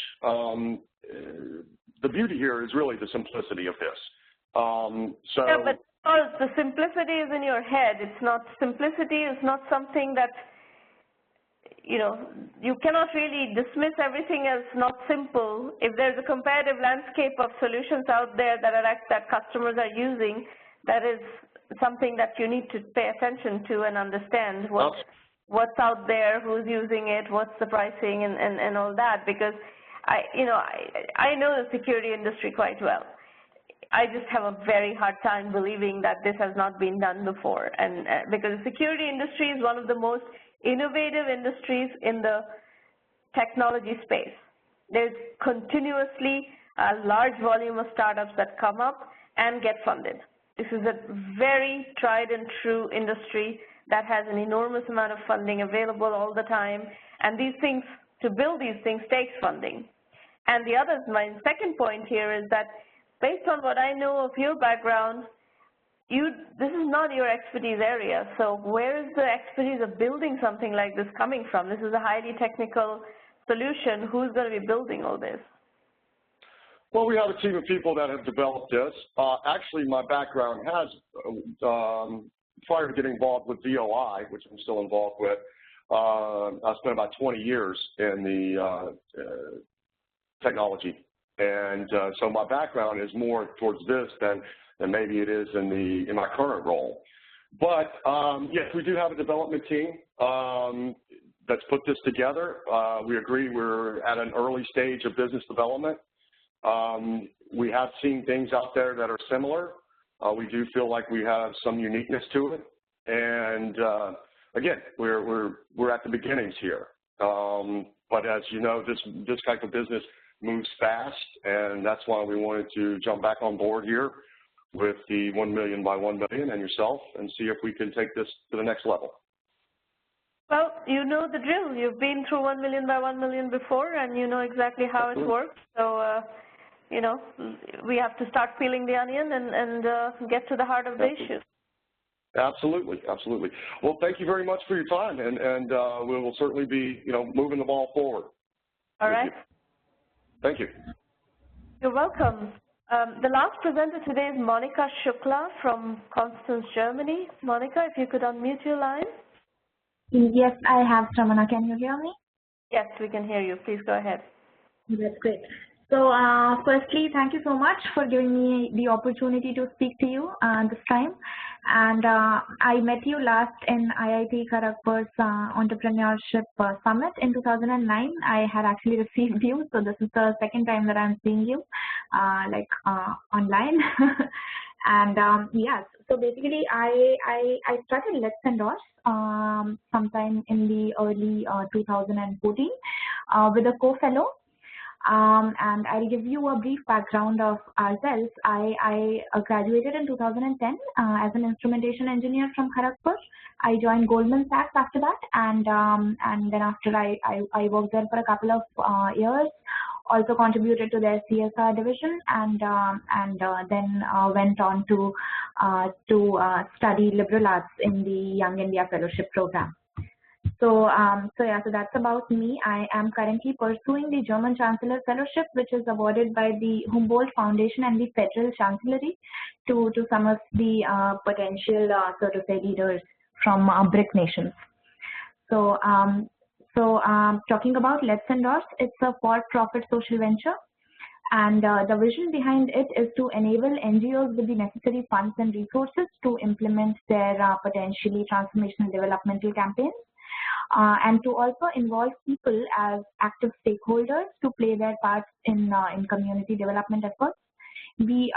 The beauty here is really the simplicity of this. Yeah, but the simplicity is in your head. It's not, simplicity is not something that, you know, you cannot really dismiss everything as not simple. If there's a comparative landscape of solutions out there that customers are using, that is something that you need to pay attention to and understand what's out there, who's using it, what's the pricing, and all that, because I know the security industry quite well. I just have a very hard time believing that this has not been done before, and because the security industry is one of the most innovative industries in the technology space. There's continuously a large volume of startups that come up and get funded. This is a very tried and true industry that has an enormous amount of funding available all the time, and these things, to build these things, takes funding. And my second point here is that based on what I know of your background, this is not your expertise area. So where is the expertise of building something like this coming from? This is a highly technical solution. Who's going to be building all this? Well, we have a team of people that have developed this. Actually, my background has, prior to getting involved with VOI, which I'm still involved with, I spent about 20 years in the technology. And so my background is more towards this than maybe it is in my current role. But yes, we do have a development team that's put this together. We agree we're at an early stage of business development. We have seen things out there that are similar. We do feel like we have some uniqueness to it. And again, we're at the beginnings here. But as you know, this type of business moves fast, and that's why we wanted to jump back on board here with the 1 million by 1 million and yourself, and see if we can take this to the next level. Well, you know the drill. You've been through 1 million by 1 million before, and you know exactly how it works. So, you know, we have to start peeling the onion and get to the heart of the issue. Absolutely, absolutely. Well, thank you very much for your time, and we will certainly be, moving the ball forward. All right. Thank you. You're welcome. The last presenter today is Monica Shukla from Constance, Germany. Monica, if you could unmute your line. Yes, I have, Ramana. Can you hear me? Yes, we can hear you. Please go ahead. That's great. So firstly, thank you so much for giving me the opportunity to speak to you this time. And I met you last in IIT Kharagpur's Entrepreneurship Summit in 2009. I had actually received you, so this is the second time that I'm seeing you, online. And yes, so basically I started Let's Endorse sometime in the early 2014 with a co-fellow. And I'll give you a brief background of ourselves. I graduated in 2010 as an instrumentation engineer from Kharagpur. I joined Goldman Sachs after that, and then after I worked there for a couple of years. Also contributed to their CSR division, and then went on to study liberal arts in the Young India Fellowship Program. So that's about me. I am currently pursuing the German Chancellor Fellowship, which is awarded by the Humboldt Foundation and the Federal Chancellery to some of the potential, so to say, leaders from BRIC nations. So talking about Let's Endorse, it's a for-profit social venture. And the vision behind it is to enable NGOs with the necessary funds and resources to implement their potentially transformational developmental campaigns. And to also involve people as active stakeholders to play their parts in community development efforts. The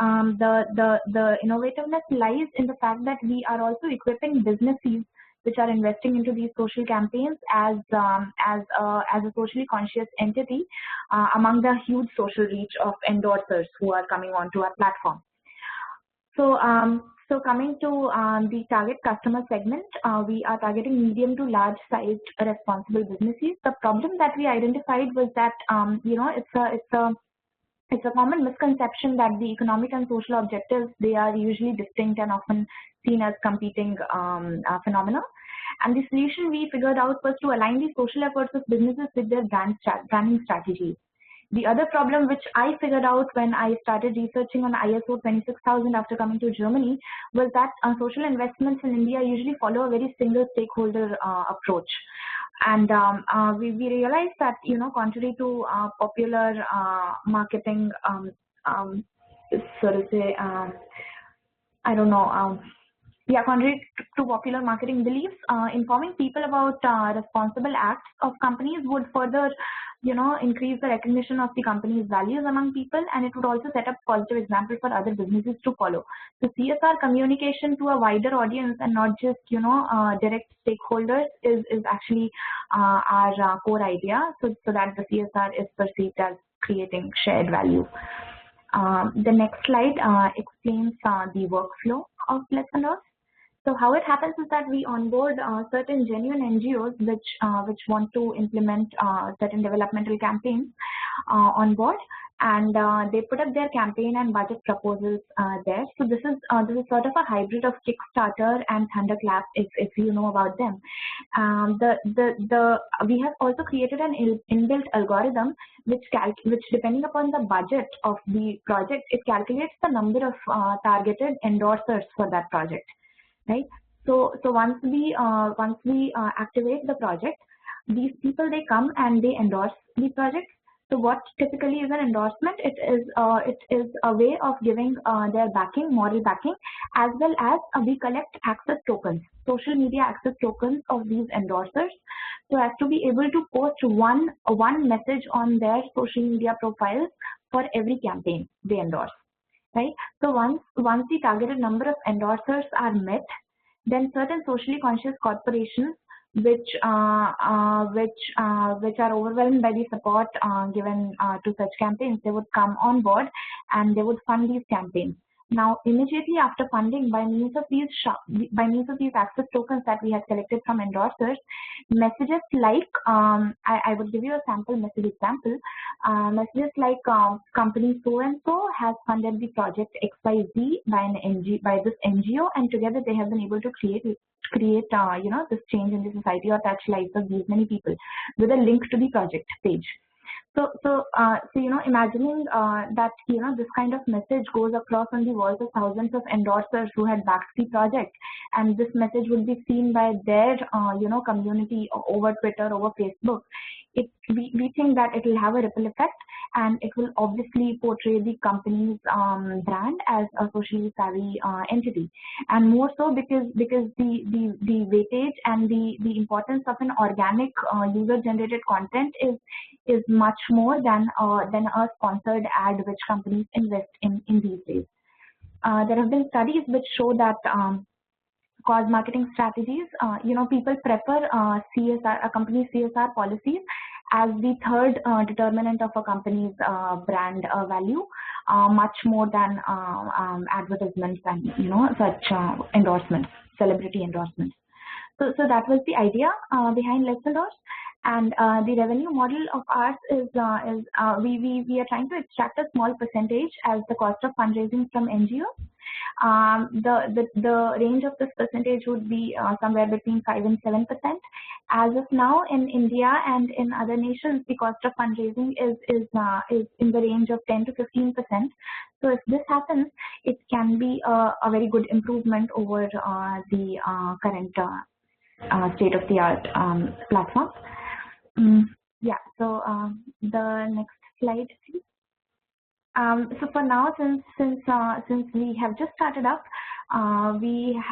innovativeness lies in the fact that we are also equipping businesses which are investing into these social campaigns as a socially conscious entity among the huge social reach of endorsers who are coming onto our platform. So coming to the target customer segment, we are targeting medium to large sized responsible businesses. The problem that we identified was that it's a common misconception that the economic and social objectives, they are usually distinct and often seen as competing phenomena. And the solution we figured out was to align the social efforts of businesses with their branding strategies. The other problem which I figured out when I started researching on ISO 26000 after coming to Germany was that social investments in India usually follow a very single stakeholder approach. And we realized that, contrary to popular marketing, contrary to popular marketing beliefs, informing people about responsible acts of companies would further, increase the recognition of the company's values among people, and it would also set up positive examples for other businesses to follow. So CSR communication to a wider audience and not just, direct stakeholders is actually our core idea, so that the CSR is perceived as creating shared value. The next slide explains the workflow of Let's Endorse. So how it happens is that we onboard certain genuine NGOs which want to implement certain developmental campaigns on board, and they put up their campaign and budget proposals there. So this is sort of a hybrid of Kickstarter and Thunderclap, if you know about them. We have also created an inbuilt algorithm which depending upon the budget of the project, it calculates the number of targeted endorsers for that project. Right. So once we activate the project, these people, they come and they endorse the project. So what typically is an endorsement? It is a way of giving their backing, moral backing, as well as we collect access tokens, social media access tokens of these endorsers, so as to be able to post one message on their social media profiles for every campaign they endorse. Right. So once the targeted number of endorsers are met, then certain socially conscious corporations which are overwhelmed by the support given to such campaigns, they would come on board and they would fund these campaigns. Now, immediately after funding, by means of these access tokens that we had collected from endorsers, messages like I would give you a sample message example. Messages like company so and so has funded the project XYZ by this NGO, and together they have been able to create this change in the society or touch lives of these many people with a link to the project page. So imagining that this kind of message goes across on the walls of thousands of endorsers who had backed the project, and this message would be seen by their community over Twitter, over Facebook. We think that it will have a ripple effect, and it will obviously portray the company's brand as a socially savvy entity, and more so because the weightage and the importance of an organic user generated content is much more than a sponsored ad which companies invest in these days. There have been studies which show that cause marketing strategies, people prefer a company's CSR policies as the third determinant of a company's brand value, much more than advertisements and such endorsements, celebrity endorsements. So that was the idea behind Let's Endorse. And the revenue model of ours is we are trying to extract a small percentage as the cost of fundraising from NGOs. The range of this percentage would be somewhere between 5 and 7%. As of now, in India and in other nations, the cost of fundraising is in the range of 10 to 15%. So if this happens, it can be a very good improvement over the current state-of-the-art platform. So the next slide, please. So for now, since we have just started up, we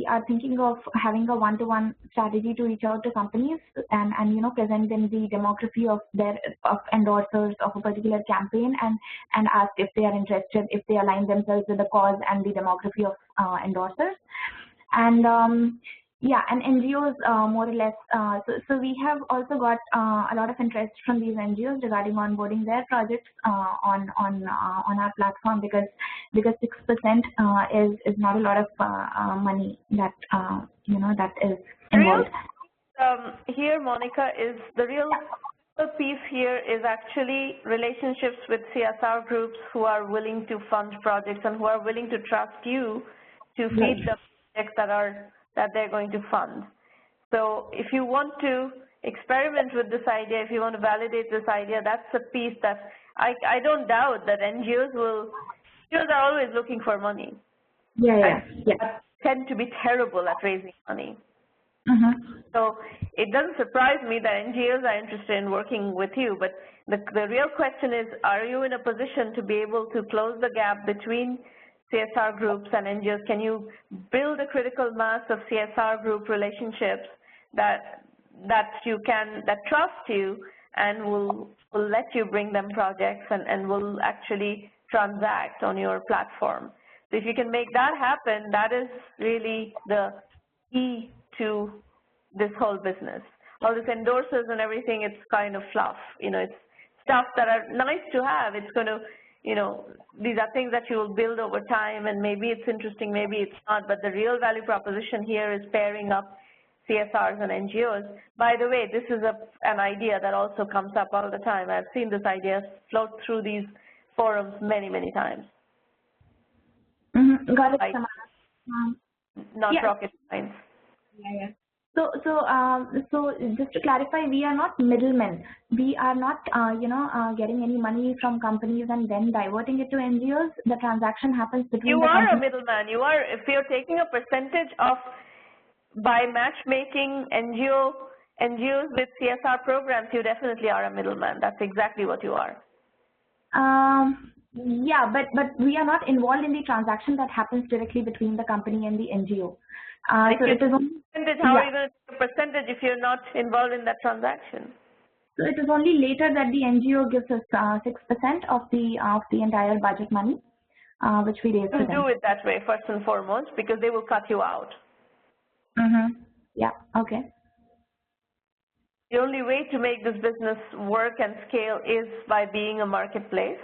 are thinking of having a one-to-one strategy to reach out to companies and present them the demography of endorsers of a particular campaign and ask if they are interested, if they align themselves with the cause and the demography of endorsers. And Yeah, and NGOs more or less. So we have also got a lot of interest from these NGOs regarding onboarding their projects on our platform, because 6% is not a lot of money that that is involved. Here, Monica, is the real piece here is actually relationships with CSR groups who are willing to fund projects and who are willing to trust you to feed the projects that they're going to fund. So if you want to experiment with this idea, if you want to validate this idea, that's a piece that I don't doubt that NGOs are always looking for money. Yeah. Tend to be terrible at raising money. So it doesn't surprise me that NGOs are interested in working with you, but the real question is, are you in a position to be able to close the gap between CSR groups and NGOs? Can you build a critical mass of CSR group relationships that trust you and will let you bring them projects and will actually transact on your platform? So if you can make that happen, that is really the key to this whole business. All this endorsers and everything, it's kind of fluff. It's stuff that are nice to have. It's going to, these are things that you will build over time, and maybe it's interesting, maybe it's not, but the real value proposition here is pairing up CSRs and NGOs. By the way, this is an idea that also comes up all the time. I've seen this idea float through these forums many, many times. Got it, Not rocket science. Yeah. So just to clarify, we are not middlemen. We are not, getting any money from companies and then diverting it to NGOs. The transaction happens between You the are companies. a middleman. You are, if you're taking a percentage of, by matchmaking NGOs with CSR programs, you definitely are a middleman. That's exactly what you are. Yeah, but we are not involved in the transaction that happens directly between the company and the NGO. So it is only, how are you going to take a percentage if you're not involved in that transaction? So it is only later that the NGO gives us 6% of the entire budget money, which we raise. You do it that way first and foremost, because they will cut you out. Yeah. Okay. The only way to make this business work and scale is by being a marketplace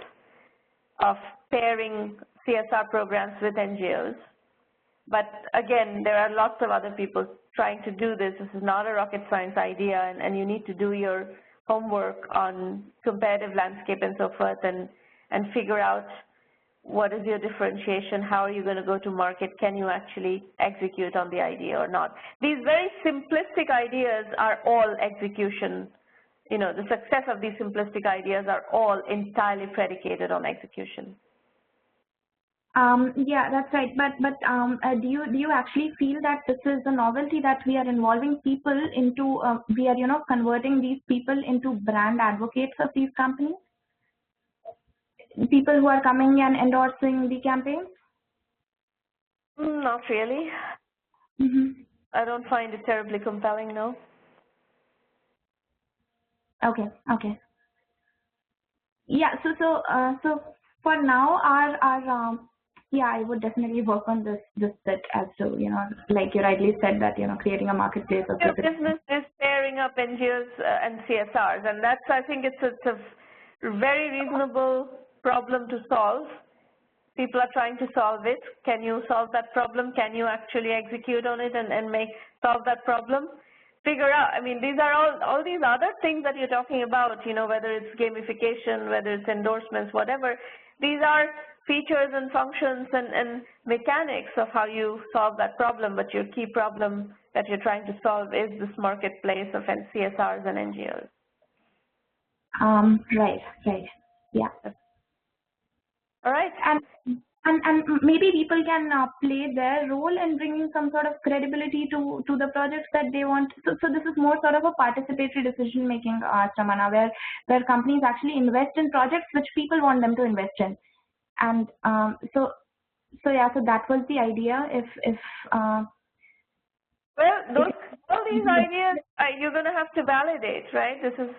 of pairing CSR programs with NGOs. But again, there are lots of other people trying to do this. This is not a rocket science idea, and you need to do your homework on competitive landscape and so forth, and figure out what is your differentiation, how are you going to go to market, can you actually execute on the idea or not. These very simplistic ideas are all execution. The success of these simplistic ideas are all entirely predicated on execution. Yeah, that's right. But do you actually feel that this is a novelty, that we are involving people into, we are converting these people into brand advocates of these companies? People who are coming and endorsing the campaigns? Not really. I don't find it terribly compelling, no. Okay. Yeah. So for now, our yeah, I would definitely work on this bit as to, like you rightly said, that, creating a marketplace of the business is pairing up NGOs and CSRs, and that's, I think it's a very reasonable problem to solve. People are trying to solve it. Can you solve that problem? Can you actually execute on it and solve that problem? Figure out, I mean, these are all these other things that you're talking about, whether it's gamification, whether it's endorsements, whatever. These are features and functions and mechanics of how you solve that problem, but your key problem that you're trying to solve is this marketplace of CSRs and NGOs. Right. Yeah. All right. And maybe people can play their role in bringing some sort of credibility to the projects that they want. So this is more sort of a participatory decision making, Shamana, where companies actually invest in projects which people want them to invest in. And so that was the idea. Well, all these ideas you're going to have to validate, right? This is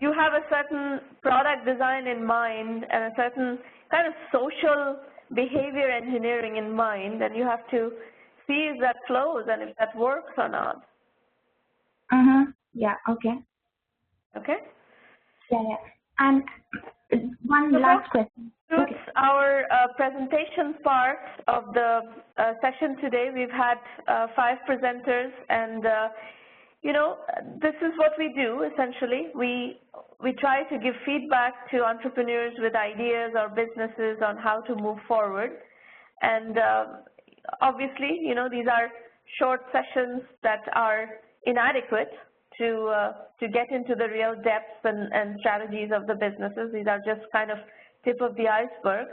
you have a certain product design in mind and a certain kind of social behavior engineering in mind, and you have to see if that flows and if that works or not. Yeah, okay. Okay? Yeah, yeah. And one last question. Okay. Our presentation part of the session today. We've had 5 presenters, and you know, this is what we do essentially. We try to give feedback to entrepreneurs with ideas or businesses on how to move forward. And obviously, you know, these are short sessions that are inadequate to get into the real depths and strategies of the businesses. These are just kind of tip of the iceberg.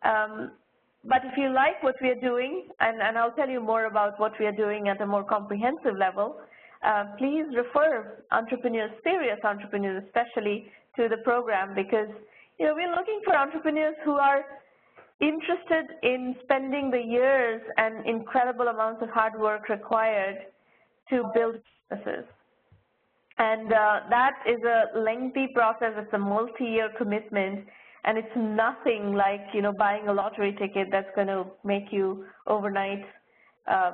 But if you like what we are doing, and I'll tell you more about what we are doing at a more comprehensive level, please refer entrepreneurs, serious entrepreneurs especially, to the program, because you know, we're looking for entrepreneurs who are interested in spending the years and incredible amounts of hard work required to build businesses. And that is a lengthy process. It's a multi-year commitment, and it's nothing like, you know, buying a lottery ticket that's going to make you overnight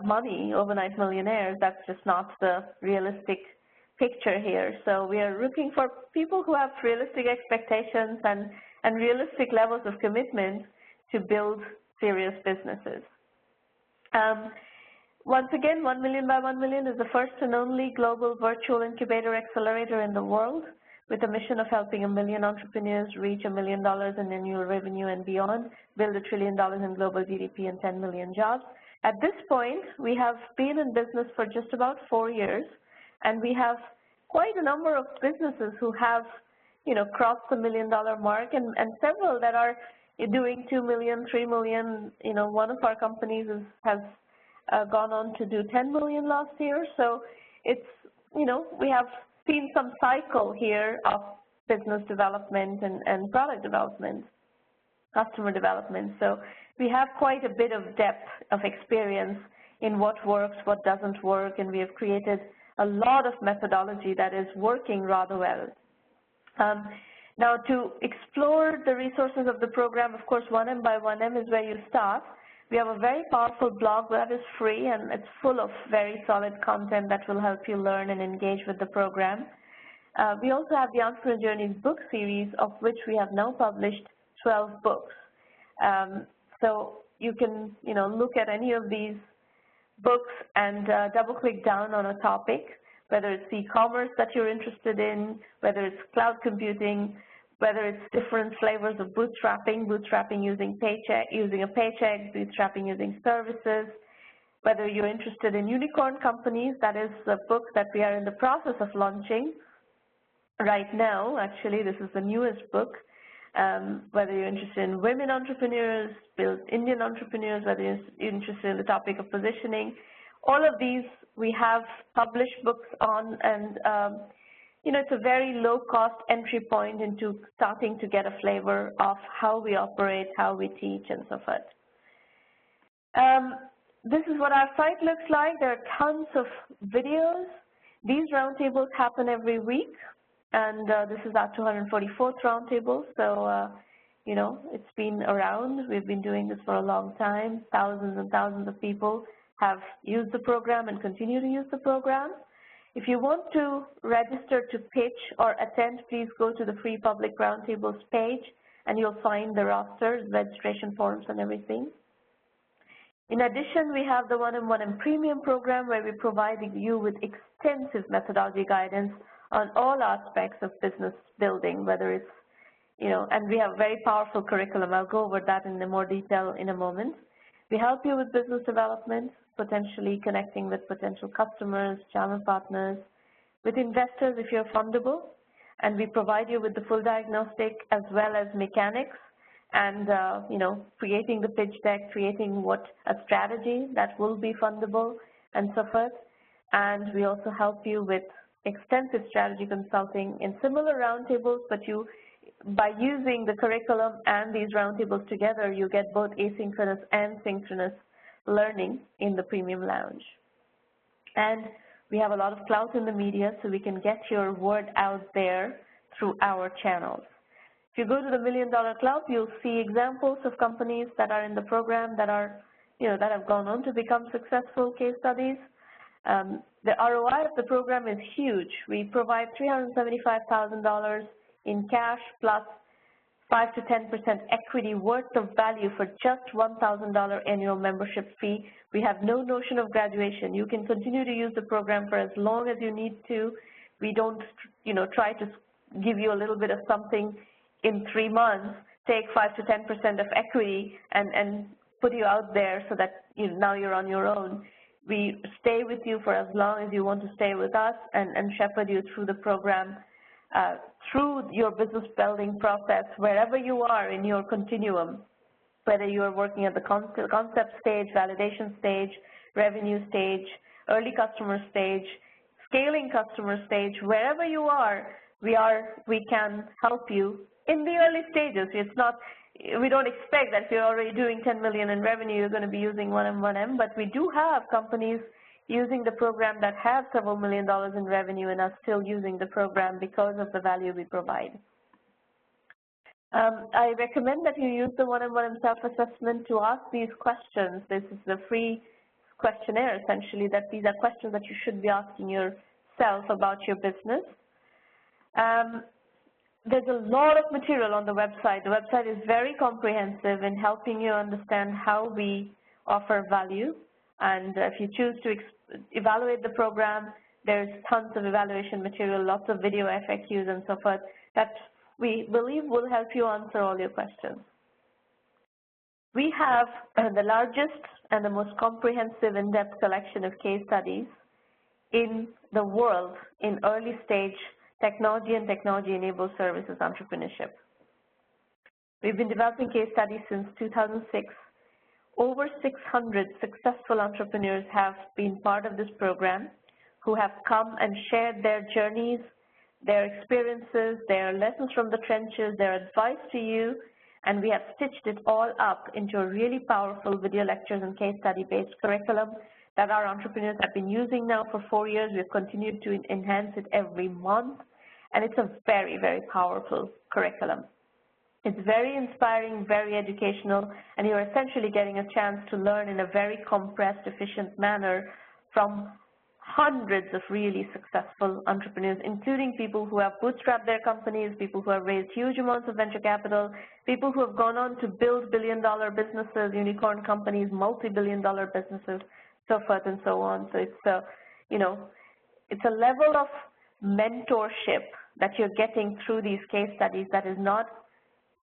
money, overnight millionaires. That's just not the realistic picture here. So we are looking for people who have realistic expectations and realistic levels of commitment to build serious businesses. Once again, 1 Million by 1 Million is the first and only global virtual incubator accelerator in the world, with a mission of helping 1 million entrepreneurs reach $1 million in annual revenue and beyond, build $1 trillion in global GDP and 10 million jobs. At this point, we have been in business for just about 4 years, and we have quite a number of businesses who have, you know, crossed the $1 million mark, and several that are doing 2 million, 3 million. You know, one of our companies has gone on to do 10 million last year. So it's, you know, we have seen some cycle here of business development and product development, customer development. So we have quite a bit of depth of experience in what works, what doesn't work, and we have created a lot of methodology that is working rather well. Now, to explore the resources of the program, of course, 1M by 1M is where you start. We have a very powerful blog that is free, and it's full of very solid content that will help you learn and engage with the program. We also have the Entrepreneur Journeys book series, of which we have now published 12 books. So you can, you know, look at any of these books and double-click down on a topic, whether it's e-commerce that you're interested in, whether it's cloud computing, whether it's different flavors of bootstrapping using a paycheck, bootstrapping using services, whether you're interested in unicorn companies. That is a book that we are in the process of launching right now. Actually, this is the newest book. Whether you're interested in women entrepreneurs, build Indian entrepreneurs, whether you're interested in the topic of positioning, all of these we have published books on, and you know, it's a very low-cost entry point into starting to get a flavor of how we operate, how we teach, and so forth. This is what our site looks like. There are tons of videos. These roundtables happen every week, and this is our 244th roundtable. So, you know, it's been around. We've been doing this for a long time. Thousands and thousands of people have used the program and continue to use the program. If you want to register to pitch or attend, please go to the free public roundtables page, and you'll find the rosters, registration forms, and everything. In addition, we have the 1M Premium program, where we provide you with extensive methodology guidance on all aspects of business building, whether it's, you know, and we have a very powerful curriculum. I'll go over that in more detail in a moment. We help you with business development, potentially connecting with potential customers, channel partners, with investors if you're fundable, and we provide you with the full diagnostic as well as mechanics, and you know, creating the pitch deck, creating a strategy that will be fundable, and so forth. And we also help you with extensive strategy consulting in similar roundtables, but by using the curriculum and these roundtables together, you get both asynchronous and synchronous learning in the Premium Lounge. And we have a lot of clout in the media, so we can get your word out there through our channels. If you go to the $1 Million Club, you'll see examples of companies that are in the program that are that have gone on to become successful case studies. The ROI of the program is huge. We provide $375,000 in cash plus 5 to 10% equity worth of value for just $1,000 annual membership fee. We have no notion of graduation. You can continue to use the program for as long as you need to. We don't, try to give you a little bit of something in 3 months, take 5 to 10% of equity and put you out there so that now you're on your own. We stay with you for as long as you want to stay with us and shepherd you through the program, through your business building process, wherever you are in your continuum, whether you are working at the concept stage, validation stage, revenue stage, early customer stage, scaling customer stage, wherever you are, we can help you in the early stages. We don't expect that if you're already doing 10 million in revenue, you're going to be using 1M, but we do have companies using the program that have several $1 million in revenue and are still using the program because of the value we provide. I recommend that you use the 1M self-assessment to ask these questions. This is the free questionnaire, essentially, that these are questions that you should be asking yourself about your business. There's a lot of material on the website. The website is very comprehensive in helping you understand how we offer value. And if you choose to evaluate the program, there's tons of evaluation material, lots of video FAQs and so forth that we believe will help you answer all your questions. We have the largest and the most comprehensive in-depth collection of case studies in the world in early stage technology and technology-enabled services entrepreneurship. We've been developing case studies since 2006. Over 600 successful entrepreneurs have been part of this program who have come and shared their journeys, their experiences, their lessons from the trenches, their advice to you, and we have stitched it all up into a really powerful video lectures and case study-based curriculum that our entrepreneurs have been using now for 4 years. We've continued to enhance it every month, and it's a very, very powerful curriculum. It's very inspiring, very educational, and you're essentially getting a chance to learn in a very compressed, efficient manner from hundreds of really successful entrepreneurs, including people who have bootstrapped their companies, people who have raised huge amounts of venture capital, people who have gone on to build billion-dollar businesses, unicorn companies, multi-billion-dollar businesses, so forth and so on. So it's a level of mentorship that you're getting through these case studies that is not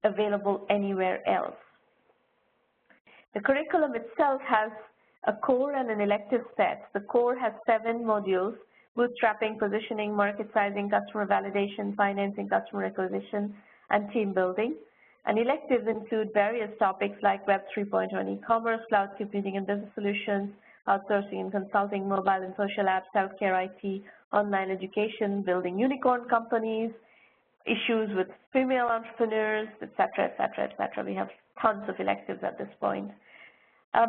available anywhere else. The curriculum itself has a core and an elective set. The core has 7 modules: bootstrapping, positioning, market sizing, customer validation, financing, customer acquisition, and team building. And electives include various topics like Web 3.0 e-commerce, cloud computing and business solutions, outsourcing and consulting, mobile and social apps, healthcare, IT, online education, building unicorn companies, issues with female entrepreneurs, et cetera, et cetera, et cetera. We have tons of electives at this point.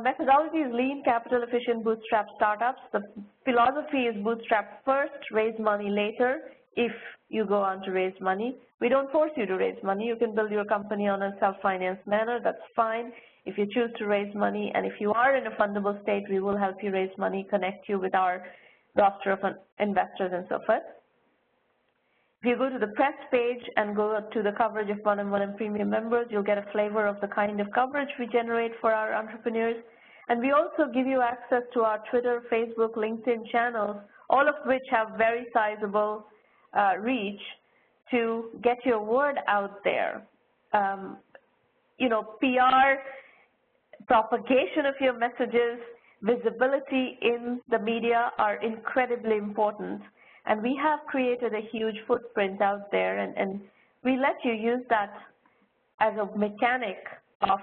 Methodology is lean, capital efficient, bootstrap startups. The philosophy is bootstrap first, raise money later if you go on to raise money. We don't force you to raise money. You can build your company on a self-finance manner. That's fine. If you choose to raise money, and if you are in a fundable state, we will help you raise money, connect you with our roster of investors and so forth. If you go to the press page and go to the coverage of 1M premium members, you'll get a flavor of the kind of coverage we generate for our entrepreneurs. And we also give you access to our Twitter, Facebook, LinkedIn channels, all of which have very sizable reach to get your word out there. PR, propagation of your messages, visibility in the media are incredibly important. And we have created a huge footprint out there, and we let you use that as a mechanic of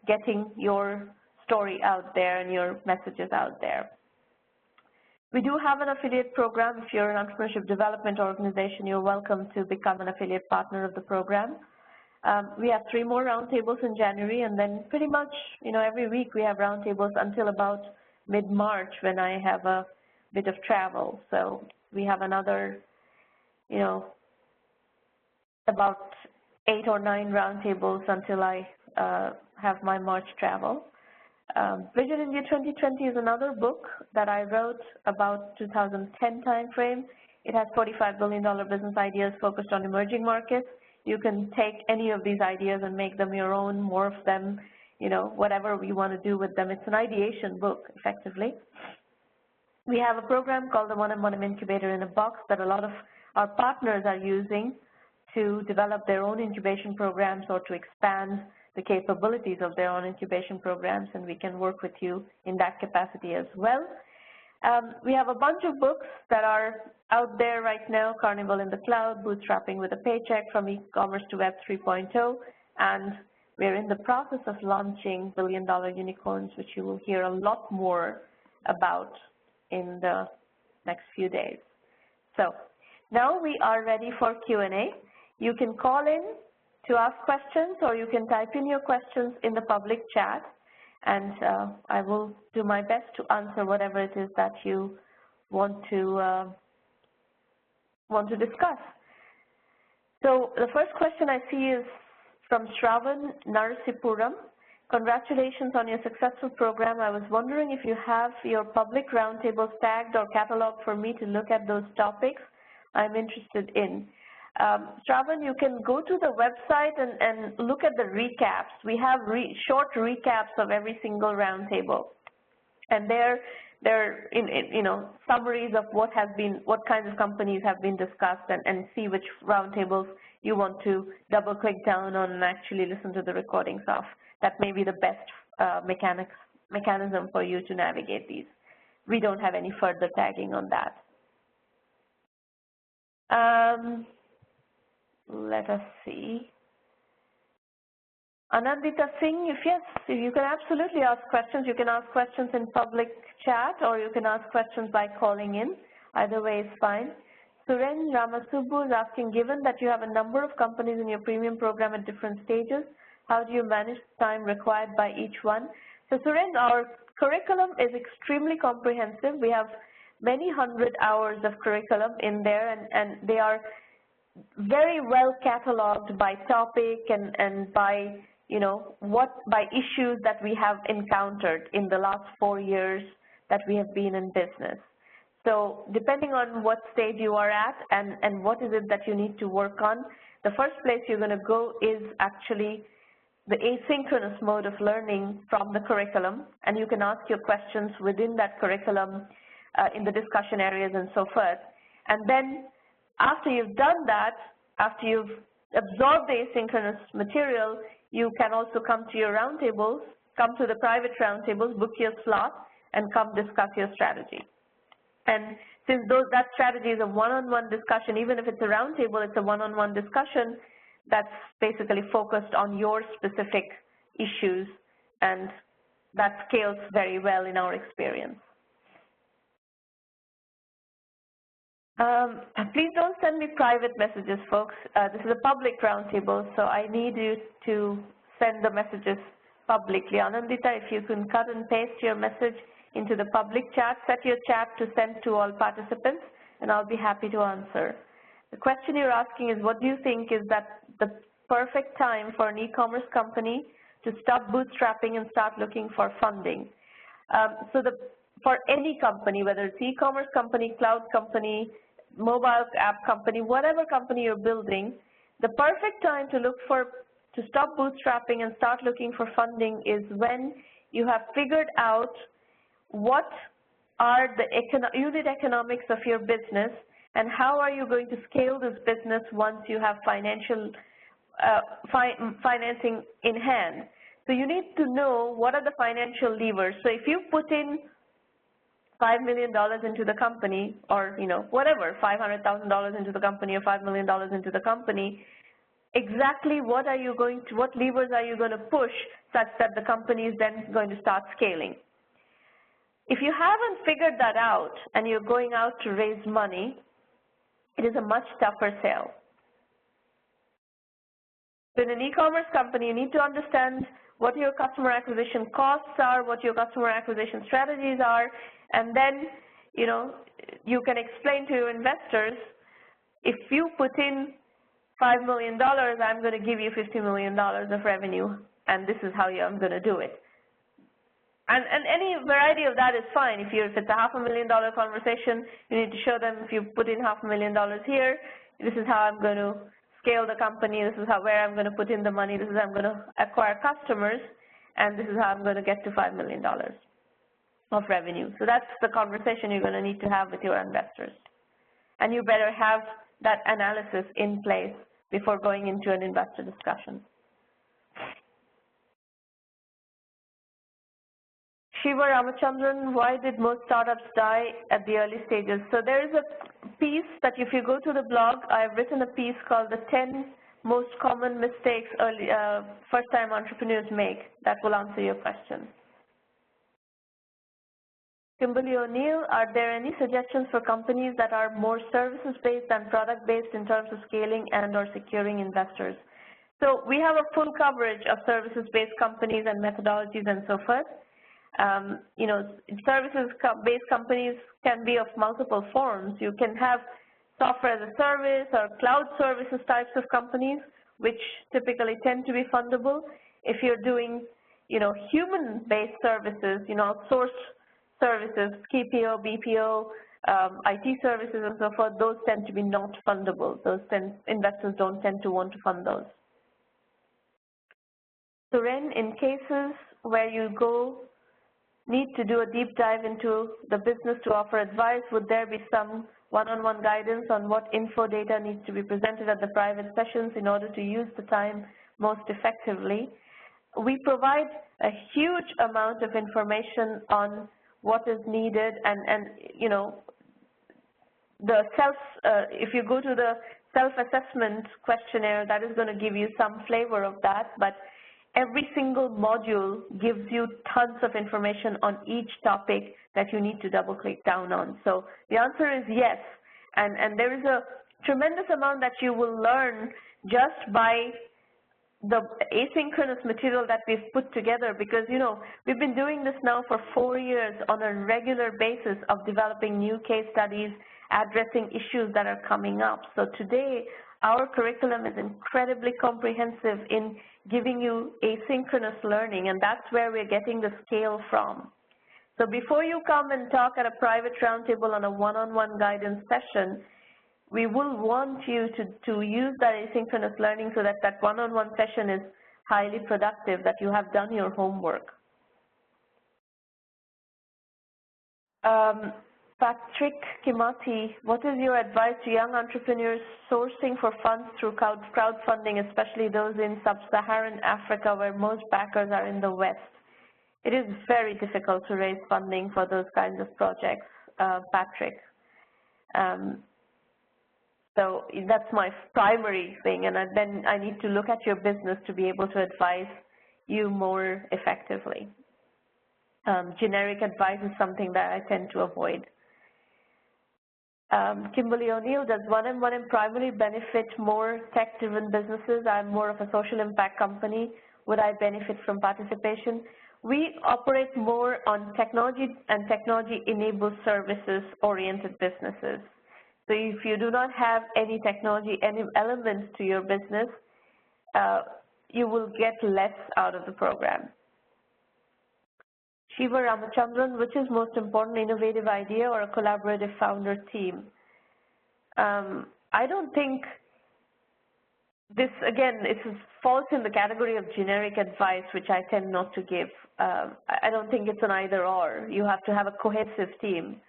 getting your story out there and your messages out there. We do have an affiliate program. If you're an entrepreneurship development organization, you're welcome to become an affiliate partner of the program. We have 3 more roundtables in January, and then pretty much, every week we have roundtables until about mid-March when I have a bit of travel. So we have another, about 8 or 9 roundtables until I have my March travel. Vision India 2020 is another book that I wrote about 2010 timeframe. It has $45 billion business ideas focused on emerging markets. You can take any of these ideas and make them your own, morph them, you know, whatever we want to do with them. It's an ideation book, effectively. We have a program called the 1M1M Incubator in a Box that a lot of our partners are using to develop their own incubation programs or to expand the capabilities of their own incubation programs, and we can work with you in that capacity as well. We have a bunch of books that are out there right now: Carnival in the Cloud, Bootstrapping with a Paycheck, From E-Commerce to Web 3.0, and we're in the process of launching billion-dollar unicorns, which you will hear a lot more about in the next few days. So now we are ready for Q&A. You can call in to ask questions, or you can type in your questions in the public chat, and I will do my best to answer whatever it is that you want to discuss. So the first question I see is from Shravan Narasipuram. Congratulations on your successful program. I was wondering if you have your public roundtables tagged or cataloged for me to look at those topics I'm interested in. Shravan, you can go to the website and look at the recaps. We have short recaps of every single roundtable, and they're you know, summaries of what kinds of companies have been discussed, and see which roundtables you want to double click down on and actually listen to the recordings of. That may be the best mechanism for you to navigate these. We don't have any further tagging on that. Let us see. Anandita Singh, if you can absolutely ask questions. You can ask questions in public chat, or you can ask questions by calling in. Either way is fine. Suren Ramasubbu is asking, given that you have a number of companies in your premium program at different stages, how do you manage the time required by each one? So Suren, our curriculum is extremely comprehensive. We have many hundred hours of curriculum in there, and they are very well cataloged by topic and by, you know, by issues that we have encountered in the last 4 years that we have been in business. So depending on what stage you are at and what is it that you need to work on, the first place you're going to go is actually the asynchronous mode of learning from the curriculum, and you can ask your questions within that curriculum in the discussion areas and so forth. And then after you've done that, after you've absorbed the asynchronous material, you can also come to your roundtables, come to the private roundtables, book your slot, and come discuss your strategy. And since that strategy is a one-on-one discussion, even if it's a roundtable, it's a one-on-one discussion that's basically focused on your specific issues, and that scales very well in our experience. Please don't send me private messages, folks. This is a public roundtable, so I need you to send the messages publicly. Anandita, if you can cut and paste your message into the public chat, set your chat to send to all participants, and I'll be happy to answer. The question you're asking is, what do you think is that the perfect time for an e-commerce company to stop bootstrapping and start looking for funding? For any company, whether it's e-commerce company, cloud company, mobile app company, whatever company you're building, the perfect time to stop bootstrapping and start looking for funding is when you have figured out what are the unit economics of your business, and how are you going to scale this business once you have financing in hand. So you need to know what are the financial levers. So if you put in $5 million into the company, or whatever, $500,000 into the company or $5 million into the company, exactly what levers are you going to push such that the company is then going to start scaling? If you haven't figured that out and you're going out to raise money, it is a much tougher sell. So in an e-commerce company, you need to understand what your customer acquisition costs are, what your customer acquisition strategies are, and then you can explain to your investors, if you put in $5 million, I'm going to give you $50 million of revenue, and this is how I'm going to do it. And any variety of that is fine. If it's a $500,000 conversation, you need to show them if you put in $500,000 here, this is how I'm going to scale the company, this is where I'm going to put in the money, this is how I'm going to acquire customers, and this is how I'm going to get to $5 million of revenue. So that's the conversation you're going to need to have with your investors. And you better have that analysis in place before going into an investor discussion. Shiva Ramachandran, why did most startups die at the early stages? So there is a piece that if you go to the blog, I've written a piece called the 10 most common mistakes first-time entrepreneurs make. That will answer your question. Kimberly O'Neill, are there any suggestions for companies that are more services-based than product-based in terms of scaling and or securing investors? So we have a full coverage of services-based companies and methodologies and so forth. Services-based companies can be of multiple forms. You can have software as a service or cloud services types of companies, which typically tend to be fundable. If you're doing, human-based services, outsourced services, KPO, BPO, IT services and so forth, those tend to be not fundable. Investors don't tend to want to fund those. So Ren, in cases where you need to do a deep dive into the business to offer advice, would there be some one-on-one guidance on what info data needs to be presented at the private sessions in order to use the time most effectively? We provide a huge amount of information on what is needed, and if you go to the self-assessment questionnaire, that is going to give you some flavor of that, but every single module gives you tons of information on each topic that you need to double-click down on. So the answer is yes, and there is a tremendous amount that you will learn just by the asynchronous material that we've put together, because we've been doing this now for 4 years on a regular basis of developing new case studies, addressing issues that are coming up. So today our curriculum is incredibly comprehensive in giving you asynchronous learning, and that's where we're getting the scale from. So before you come and talk at a private roundtable on a one-on-one guidance session, we will want you to use that asynchronous learning so that that one-on-one session is highly productive, that you have done your homework. Patrick Kimati, what is your advice to young entrepreneurs sourcing for funds through crowdfunding, especially those in sub-Saharan Africa where most backers are in the West? It is very difficult to raise funding for those kinds of projects, Patrick. So that's my primary thing, and then I need to look at your business to be able to advise you more effectively. Generic advice is something that I tend to avoid. Kimberly O'Neill, does 1M1M primarily benefit more tech-driven businesses? I'm more of a social impact company. Would I benefit from participation? We operate more on technology and technology-enabled services-oriented businesses. So if you do not have any technology, any elements to your business, you will get less out of the program. Shiva Ramachandran, which is most important, innovative idea or a collaborative founder team? I don't think this, again, it falls in the category of generic advice, which I tend not to give. I don't think it's an either or. You have to have a cohesive team.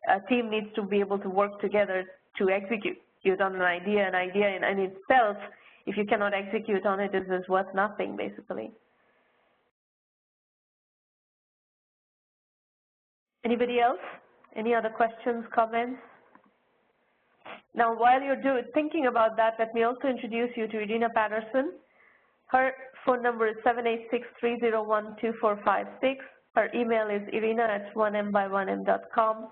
A team needs to be able to work together to execute on an idea. An idea in itself, if you cannot execute on it, is worth nothing, basically. Anybody else? Any other questions, comments? Now, while you're thinking about that, let me also introduce you to Irina Patterson. Her phone number is 786-301-2456. Her email is irina@1mby1m.com.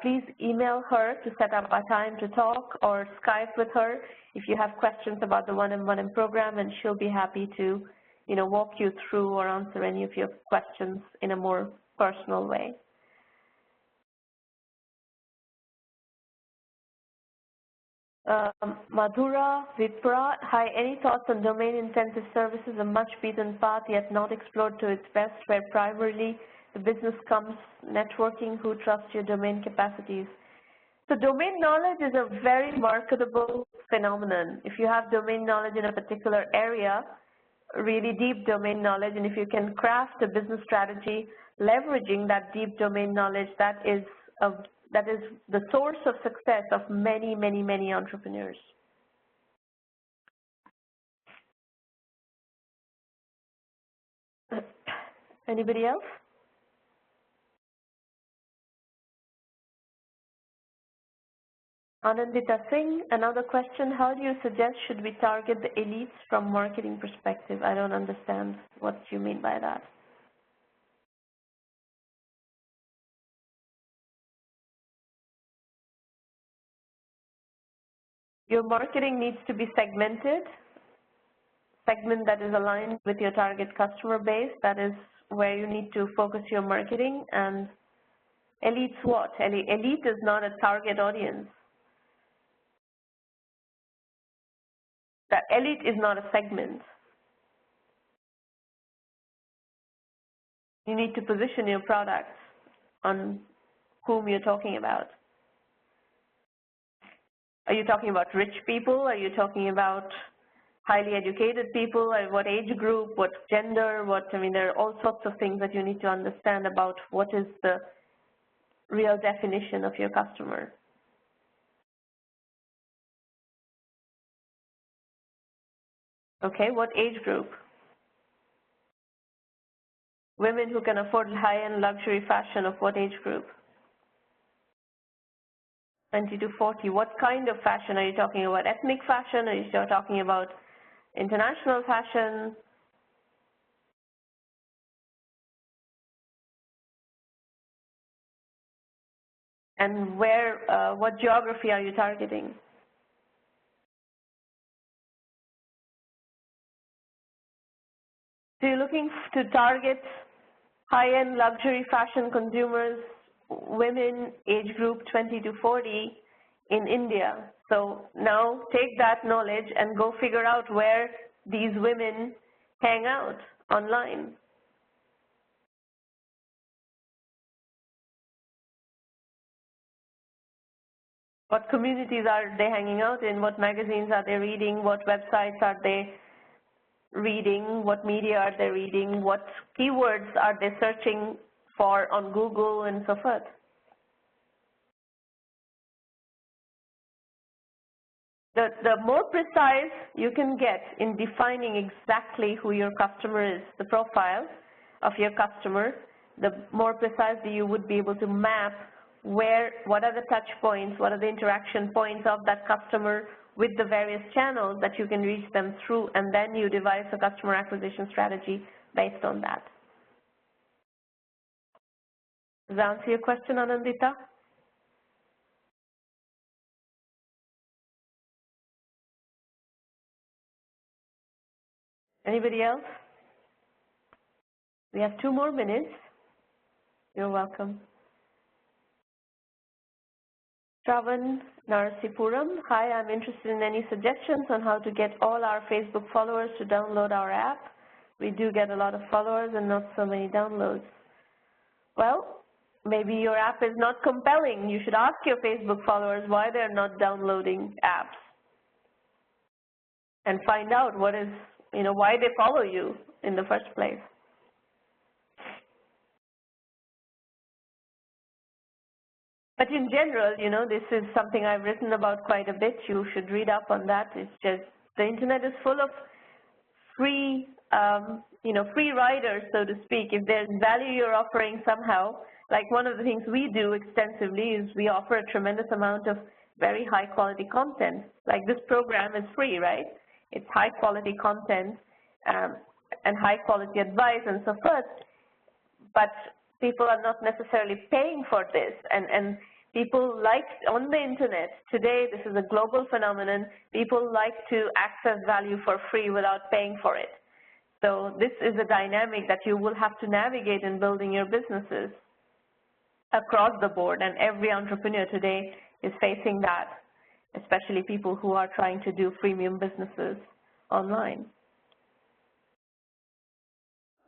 Please email her to set up a time to talk, or Skype with her if you have questions about the 1M1M program, and she'll be happy to, walk you through or answer any of your questions in a more personal way. Madhura Vipra, hi, any thoughts on domain intensive services, a much beaten path yet not explored to its best, where primarily the business comes networking, who trusts your domain capacities? So domain knowledge is a very marketable phenomenon. If you have domain knowledge in a particular area, really deep domain knowledge, and if you can craft a business strategy leveraging that deep domain knowledge, that is the source of success of many, many, many entrepreneurs. Anybody else? Anandita Singh, another question, how do you suggest should we target the elites from marketing perspective? I don't understand what you mean by that. Your marketing needs to be segmented, segment that is aligned with your target customer base. That is where you need to focus your marketing. And elites what? Elite is not a target audience. The elite is not a segment. You need to position your products on whom you're talking about. Are you talking about rich people? Are you talking about highly educated people? What age group? What gender? There are all sorts of things that you need to understand about what is the real definition of your customer. Okay, what age group? Women who can afford high-end luxury fashion of what age group? 20 to 40. What kind of fashion? Are you talking about ethnic fashion? Are you talking about international fashion? And where, what geography are you targeting? So you're looking to target high-end luxury fashion consumers, women age group 20 to 40 in India. So now take that knowledge and go figure out where these women hang out online. What communities are they hanging out in? What magazines are they reading? What websites are they reading? What media are they reading? What keywords are they searching for on Google and so forth? The more precise you can get in defining exactly who your customer is, the profile of your customer, the more precisely you would be able to map what are the touch points, what are the interaction points of that customer with the various channels that you can reach them through, and then you devise a customer acquisition strategy based on that. Does that answer your question, Anandita? Anybody else? We have 2 more minutes. You're welcome. Shravan Narasipuram, hi, I'm interested in any suggestions on how to get all our Facebook followers to download our app. We do get a lot of followers and not so many downloads. Well, maybe your app is not compelling. You should ask your Facebook followers why they're not downloading apps and find out what is, why they follow you in the first place. But in general, this is something I've written about quite a bit. You should read up on that. It's just the internet is full of free, free riders, so to speak. If there's value you're offering somehow, like one of the things we do extensively is we offer a tremendous amount of very high quality content. Like this program is free, right? It's high quality content and high quality advice and so forth. But people are not necessarily paying for this, and people like on the internet today, this is a global phenomenon, people like to access value for free without paying for it. So this is a dynamic that you will have to navigate in building your businesses across the board, and every entrepreneur today is facing that. especially people who are trying to do freemium businesses online.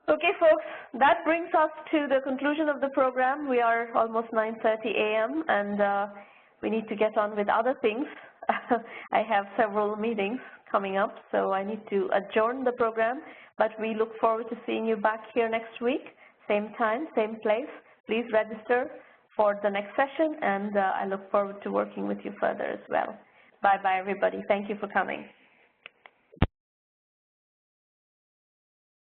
Okay, folks, that brings us to the conclusion of the program. We are almost 9:30 a.m. and we need to get on with other things. I have several meetings coming up, so I need to adjourn the program, but we look forward to seeing you back here next week, same time, same place. Please register for the next session, and I look forward to working with you further as well. Bye-bye, everybody. Thank you for coming.